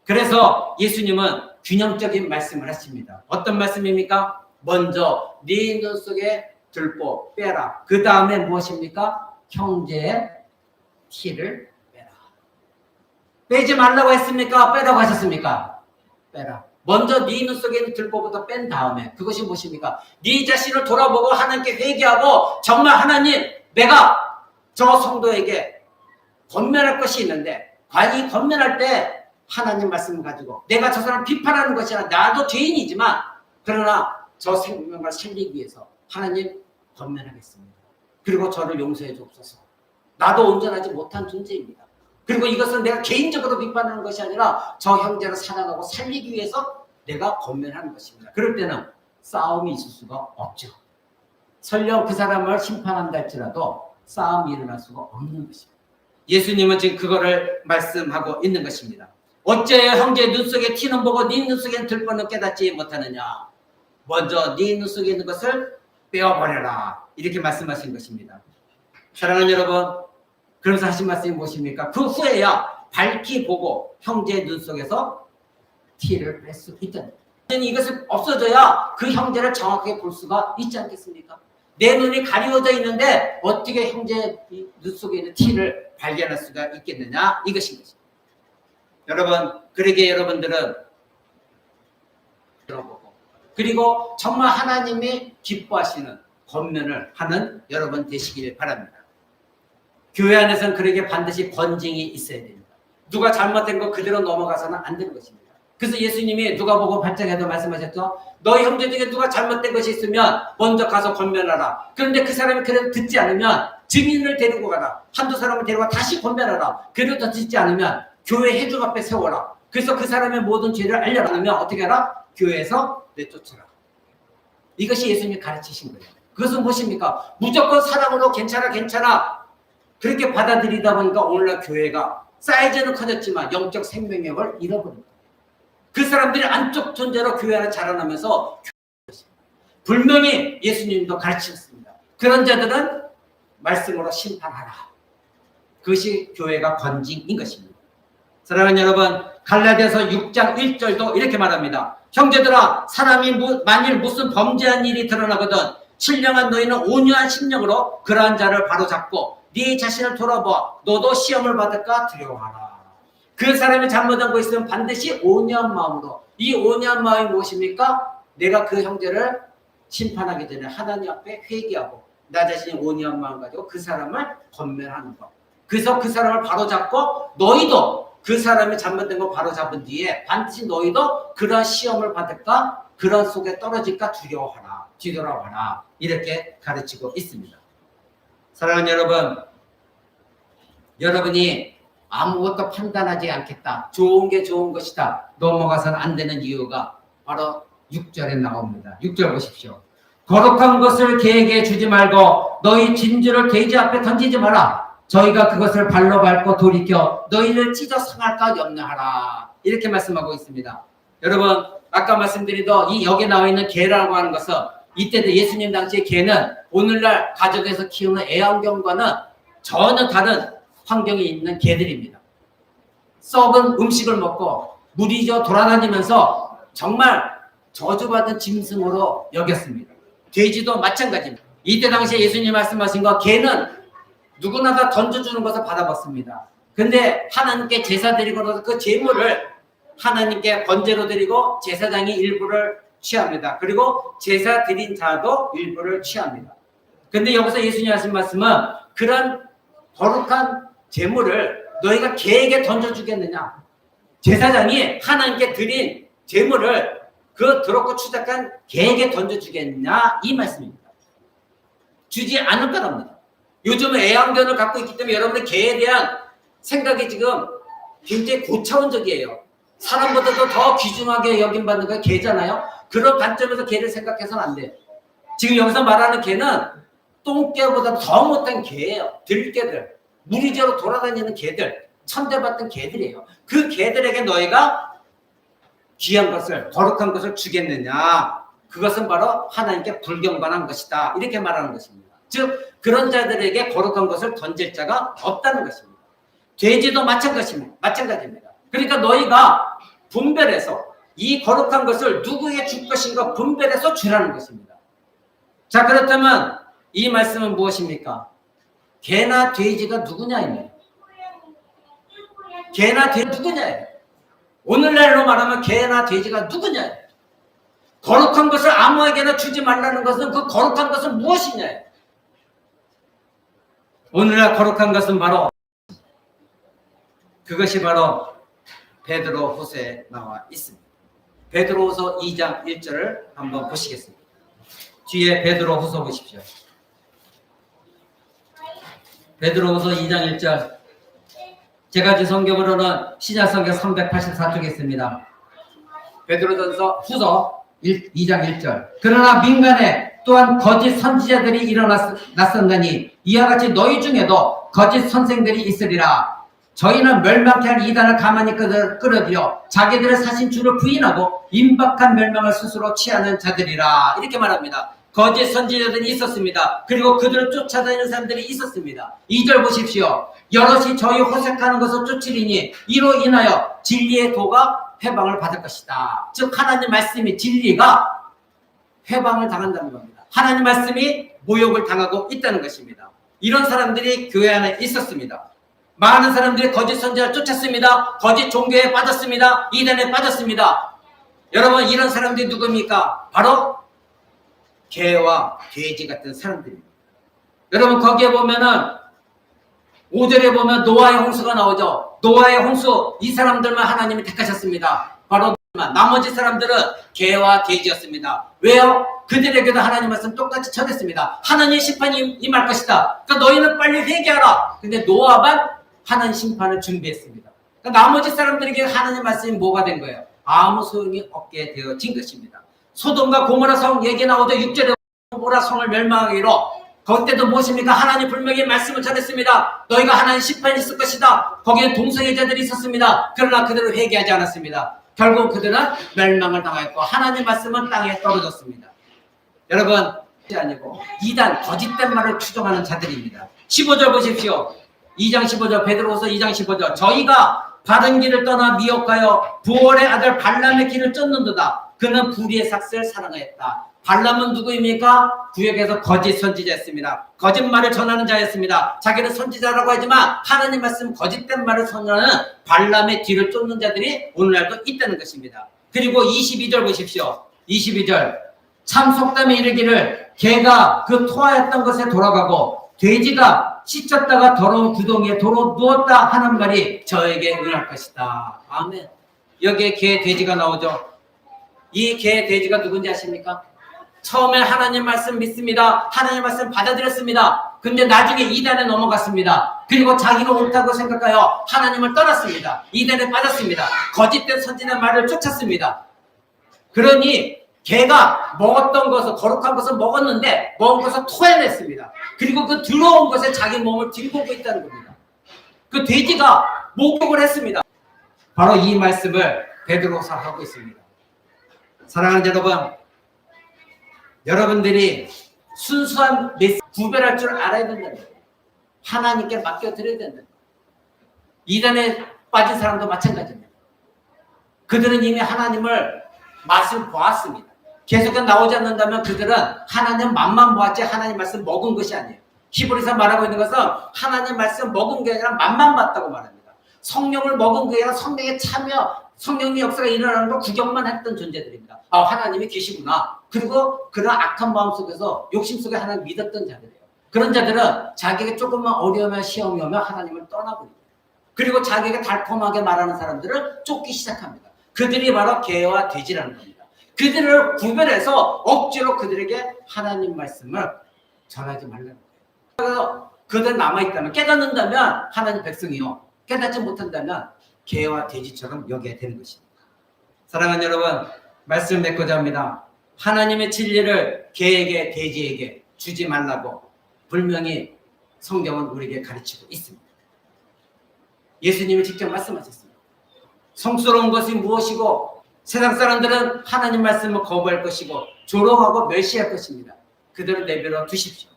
그래서 예수님은 균형적인 말씀을 하십니다. 어떤 말씀입니까? 먼저 네 눈 속에 들보 빼라. 그 다음에 무엇입니까? 형제의 티를 빼라. 빼지 말라고 했습니까? 빼라고 하셨습니까? 빼라. 먼저 네 눈 속에 있는 들보부터 뺀 다음에 그것이 무엇입니까? 네 자신을 돌아보고 하나님께 회개하고 정말 하나님 내가 저 성도에게 권면할 것이 있는데 과연 이 권면할 때 하나님 말씀을 가지고 내가 저 사람 비판하는 것이 아니라 나도 죄인이지만 그러나 저 생명을 살리기 위해서 하나님 권면하겠습니다. 그리고 저를 용서해 주옵소서. 나도 온전하지 못한 존재입니다. 그리고 이것은 내가 개인적으로 비판하는 것이 아니라 저 형제를 사랑하고 살리기 위해서 내가 권면하는 것입니다. 그럴 때는 싸움이 있을 수가 없죠. 설령 그 사람을 심판한다 할지라도 싸움이 일어날 수가 없는 것입니다. 예수님은 지금 그거를 말씀하고 있는 것입니다. 어째요 형제의 눈 속에 티는 보고 네 눈 속에는 들보는 깨닫지 못하느냐. 먼저 네 눈 속에 있는 것을 빼어버려라. 이렇게 말씀하신 것입니다. 사랑하는 여러분, 그러면서 하신 말씀이 무엇입니까? 그 후에야 밝히 보고 형제의 눈 속에서 티를 뺄 수 있다. 이것이 없어져야 그 형제를 정확하게 볼 수가 있지 않겠습니까? 내 눈이 가리워져 있는데 어떻게 형제의 눈 속에 있는 티를 발견할 수가 있겠느냐? 이것인 것입니다. 여러분, 그러기에 여러분들은 들어보고 그리고 정말 하나님이 기뻐하시는 권면을 하는 여러분 되시길 바랍니다. 교회 안에서는 그러기에 반드시 권징이 있어야 됩니다. 누가 잘못된 거 그대로 넘어가서는 안 되는 것입니다. 그래서 예수님이 누가복음 8장에도 말씀하셨죠. 너희 형제 중에 누가 잘못된 것이 있으면 먼저 가서 권면하라. 그런데 그 사람이 그래도 듣지 않으면 증인을 데리고 가라. 한두 사람을 데리고 다시 권면하라. 그래도 듣지 않으면 교회 회중 앞에 세워라. 그래서 그 사람의 모든 죄를 알려라. 하면 어떻게 하라? 교회에서 내쫓아라. 이것이 예수님이 가르치신 거예요. 그것은 무엇입니까? 무조건 사랑으로 괜찮아 그렇게 받아들이다 보니까 오늘날 교회가 사이즈는 커졌지만 영적 생명력을 잃어버립니다. 그 사람들이 안쪽 존재로 교회 안에 자라나면서 분명히 예수님도 가르치셨습니다. 그런 자들은 말씀으로 심판하라. 그것이 교회가 권징인 것입니다. 사랑하는 여러분, 갈라디아서 6장 1절도 이렇게 말합니다. 형제들아, 사람이 만일 무슨 범죄한 일이 드러나거든 신령한 너희는 온유한 심령으로 그러한 자를 바로잡고 네 자신을 돌아보아 너도 시험을 받을까 두려워하라. 그 사람이 잘못한 거 있으면 반드시 온유한 마음으로. 이 온유한 마음이 무엇입니까? 내가 그 형제를 심판하기 전에 하나님 앞에 회개하고 나 자신이 온유한 마음 가지고 그 사람을 권면하는 것. 그래서 그 사람을 바로잡고 너희도 그 사람이 잘못된 거 바로잡은 뒤에 반드시 너희도 그런 시험을 받을까? 그런 속에 떨어질까 두려워하라. 뒤돌아와라. 이렇게 가르치고 있습니다. 사랑하는 여러분, 여러분이 아무것도 판단하지 않겠다. 좋은 게 좋은 것이다. 넘어가서는 안 되는 이유가 바로 6절에 나옵니다. 6절 보십시오. 거룩한 것을 개에게 주지 말고 너희 진주를 돼지 앞에 던지지 마라. 저희가 그것을 발로 밟고 돌이켜 너희를 찢어 상할까 염려하라. 이렇게 말씀하고 있습니다. 여러분, 아까 말씀드리던 이 여기 나와 있는 개라고 하는 것은 이때도 예수님 당시의 개는 오늘날 가족에서 키우는 애완견과는 전혀 다른 환경에 있는 개들입니다. 썩은 음식을 먹고 무리져 돌아다니면서 정말 저주받은 짐승으로 여겼습니다. 돼지도 마찬가지입니다. 이때 당시에 예수님 말씀하신 거 개는 누구나 다 던져주는 것을 받아봤습니다. 근데 하나님께 제사 드리고 그 제물을 하나님께 번제로 드리고 제사장이 일부를 취합니다. 그리고 제사 드린 자도 일부를 취합니다. 근데 여기서 예수님 하신 말씀은 그런 거룩한 제물을 너희가 개에게 던져주겠느냐? 제사장이 하나님께 드린 제물을 그 더럽고 추잡한 개에게 던져주겠냐? 이 말씀입니다. 주지 않을 거랍니다. 요즘은 애완견을 갖고 있기 때문에 여러분의 개에 대한 생각이 지금 굉장히 고차원적이에요. 사람보다도 더 귀중하게 여김받는 게 개잖아요. 그런 관점에서 개를 생각해서는 안 돼요. 지금 여기서 말하는 개는 똥개보다 더 못한 개예요. 들개들, 무리지어로 돌아다니는 개들, 천대받던 개들이에요. 그 개들에게 너희가 귀한 것을, 거룩한 것을 주겠느냐? 그것은 바로 하나님께 불경건한 것이다. 이렇게 말하는 것입니다. 즉 그런 자들에게 거룩한 것을 던질 자가 없다는 것입니다. 돼지도 마찬가지입니다. 그러니까 너희가 분별해서 이 거룩한 것을 누구에게 줄 것인가 분별해서 주라는 것입니다. 자, 그렇다면 이 말씀은 무엇입니까? 개나 돼지가 누구냐입니다. 개나 돼지 누구냐예요. 오늘날로 말하면 개나 돼지가 누구냐예요. 거룩한 것을 아무에게나 주지 말라는 것은 그 거룩한 것은 무엇이냐예요. 오늘날 거룩한 것은 바로 그것이 바로 베드로후서에 나와 있습니다. 베드로후서 2장 1절을 한번 보시겠습니다. 뒤에 베드로후서 보십시오. 베드로후서 2장 1절. 제가 준 성경으로는 신약성경 384쪽에 있습니다. 베드로전서 후서 2장 1절. 그러나 민간에 또한 거짓 선지자들이 일어났었나니 이와 같이 너희 중에도 거짓 선생들이 있으리라. 저희는 멸망케 할 이단을 가만히 끌어들여 자기들의 사신 주를 부인하고 임박한 멸망을 스스로 취하는 자들이라. 이렇게 말합니다. 거짓 선지자들이 있었습니다. 그리고 그들을 쫓아다니는 사람들이 있었습니다. 2절 보십시오. 여럿이 저희 호색하는 것을 쫓으리니 이로 인하여 진리의 도가 회방을 받을 것이다. 즉 하나님 말씀이 진리가 회방을 당한다는 겁니다. 하나님 말씀이 모욕을 당하고 있다는 것입니다. 이런 사람들이 교회 안에 있었습니다. 많은 사람들이 거짓 선지자를 쫓았습니다. 거짓 종교에 빠졌습니다. 이단에 빠졌습니다. 여러분 이런 사람들이 누굽니까? 바로 개와 돼지 같은 사람들입니다. 여러분 거기에 보면은 5절에 보면 노아의 홍수가 나오죠. 노아의 홍수 이 사람들만 하나님이 택하셨습니다. 바로 나머지 사람들은 개와 돼지였습니다. 왜요? 그들에게도 하나님 말씀 똑같이 전했습니다. 하나님의 심판이 임할 것이다. 그러니까 너희는 빨리 회개하라. 근데 노아만 하나님 심판을 준비했습니다. 그러니까 나머지 사람들에게 하나님 말씀이 뭐가 된 거예요? 아무 소용이 없게 되어진 것입니다. 소돔과 고모라 성 얘기 나오죠. 6절에 고모라 성을 멸망하기로 그때도 무엇입니까? 하나님 분명히 말씀을 전했습니다. 너희가 하나님 심판이 있을 것이다. 거기에 동성애자들이 있었습니다. 그러나 그들은 회개하지 않았습니다. 결국 그들은 멸망을 당하였고 하나님 말씀은 땅에 떨어졌습니다. 여러분 아니고 이단 거짓된 말을 추종하는 자들입니다. 15절 보십시오. 2장 15절 베드로후서 2장 15절. 저희가 바른 길을 떠나 미혹하여 부올의 아들 발람의 길을 쫓는도다. 그는 불의의 삭슬을 사랑하였다. 발람은 누구입니까? 구역에서 거짓 선지자였습니다. 거짓말을 전하는 자였습니다. 자기는 선지자라고 하지만 하나님 말씀 거짓된 말을 선언하는 발람의 뒤를 쫓는 자들이 오늘날도 있다는 것입니다. 그리고 22절 보십시오. 22절. 참 속담에 이르기를 개가 그 토하였던 것에 돌아가고 돼지가 씻었다가 더러운 구덩이에 도로 누웠다 하는 말이 저에게 응할 것이다. 아멘. 여기에 개, 돼지가 나오죠. 이 개, 돼지가 누군지 아십니까? 처음에 하나님 말씀 믿습니다. 하나님 말씀 받아들였습니다. 근데 나중에 이단에 넘어갔습니다. 그리고 자기가 옳다고 생각하여 하나님을 떠났습니다. 이단에 빠졌습니다. 거짓된 선지자 말을 쫓았습니다. 그러니 개가 먹었던 것을 거룩한 것을 먹었는데 먹은 것을 토해냈습니다. 그리고 그 더러운 것에 자기 몸을 들고 있다는 겁니다. 그 돼지가 목욕을 했습니다. 바로 이 말씀을 베드로서 하고 있습니다. 사랑하는 여러분, 여러분들이 순수한 구별할 줄 알아야 된다는 거예요. 하나님께 맡겨드려야 된다는 거예요. 이단에 빠진 사람도 마찬가지입니다. 그들은 이미 하나님을 맛을 보았습니다. 계속해서 나오지 않는다면 그들은 하나님 맛만 보았지 하나님 말씀 먹은 것이 아니에요. 히브리서 말하고 있는 것은 하나님 말씀 먹은 게 아니라 맛만 봤다고 말합니다. 성령을 먹은 게 아니라 성령에 참여, 성령의 역사가 일어나는 걸 구경만 했던 존재들입니다. 아, 하나님이 계시구나. 그리고 그런 악한 마음 속에서 욕심 속에 하나님 믿었던 자들이에요. 그런 자들은 자기에게 조금만 어려우면 시험이 오면 하나님을 떠나버립니다. 그리고 자기에게 달콤하게 말하는 사람들을 쫓기 시작합니다. 그들이 바로 개와 돼지라는 겁니다. 그들을 구별해서 억지로 그들에게 하나님 말씀을 전하지 말라는 거예요. 그래서 그들 남아있다면, 깨닫는다면 하나님 백성이요, 깨닫지 못한다면 개와 돼지처럼 여겨야 되는 것입니다. 사랑하는 여러분, 말씀을 맺고자 합니다. 하나님의 진리를 개에게 돼지에게 주지 말라고 분명히 성경은 우리에게 가르치고 있습니다. 예수님이 직접 말씀하셨습니다. 성스러운 것이 무엇이고 세상 사람들은 하나님 말씀을 거부할 것이고 조롱하고 멸시할 것입니다. 그들을 내버려 두십시오.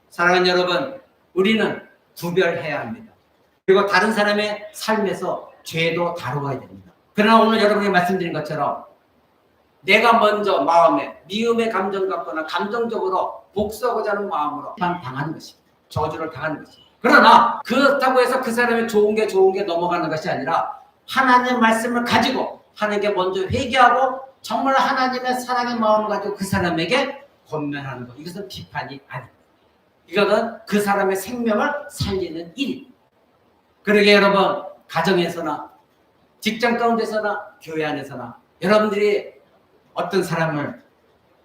사랑하는 여러분, 우리는 구별해야 합니다. 그리고 다른 사람의 삶에서 죄도 다루어야 됩니다. 그러나 오늘 여러분이 말씀드린 것처럼 내가 먼저 마음에 미움의 감정 갖거나 감정적으로 복수하고자 하는 마음으로 당하는 것입니다. 저주를 당하는 것입니다. 그러나 그렇다고 해서 그 사람의 좋은 게 넘어가는 것이 아니라 하나님의 말씀을 가지고 하나님께 먼저 회개하고 정말 하나님의 사랑의 마음을 가지고 그 사람에게 권면하는 것. 이것은 비판이 아닙니다. 이것은 그 사람의 생명을 살리는 일입니다. 그러게 여러분, 가정에서나 직장 가운데서나 교회 안에서나 여러분들이 어떤 사람을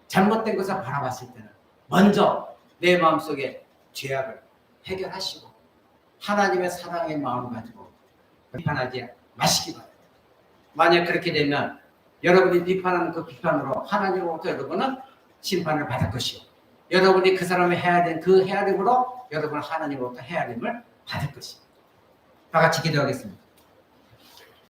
잘못된 것을 바라봤을 때는 먼저 내 마음속에 죄악을 해결하시고 하나님의 사랑의 마음을 가지고 비판하지 마시기 바랍니다. 만약 그렇게 되면 여러분이 비판하는 그 비판으로 하나님으로부터 여러분은 심판을 받을 것이요, 여러분이 그 사람이 해야 된 그 헤아림으로 여러분은 하나님으로부터 헤아림을 받을 것입니다. 다 같이 기도하겠습니다.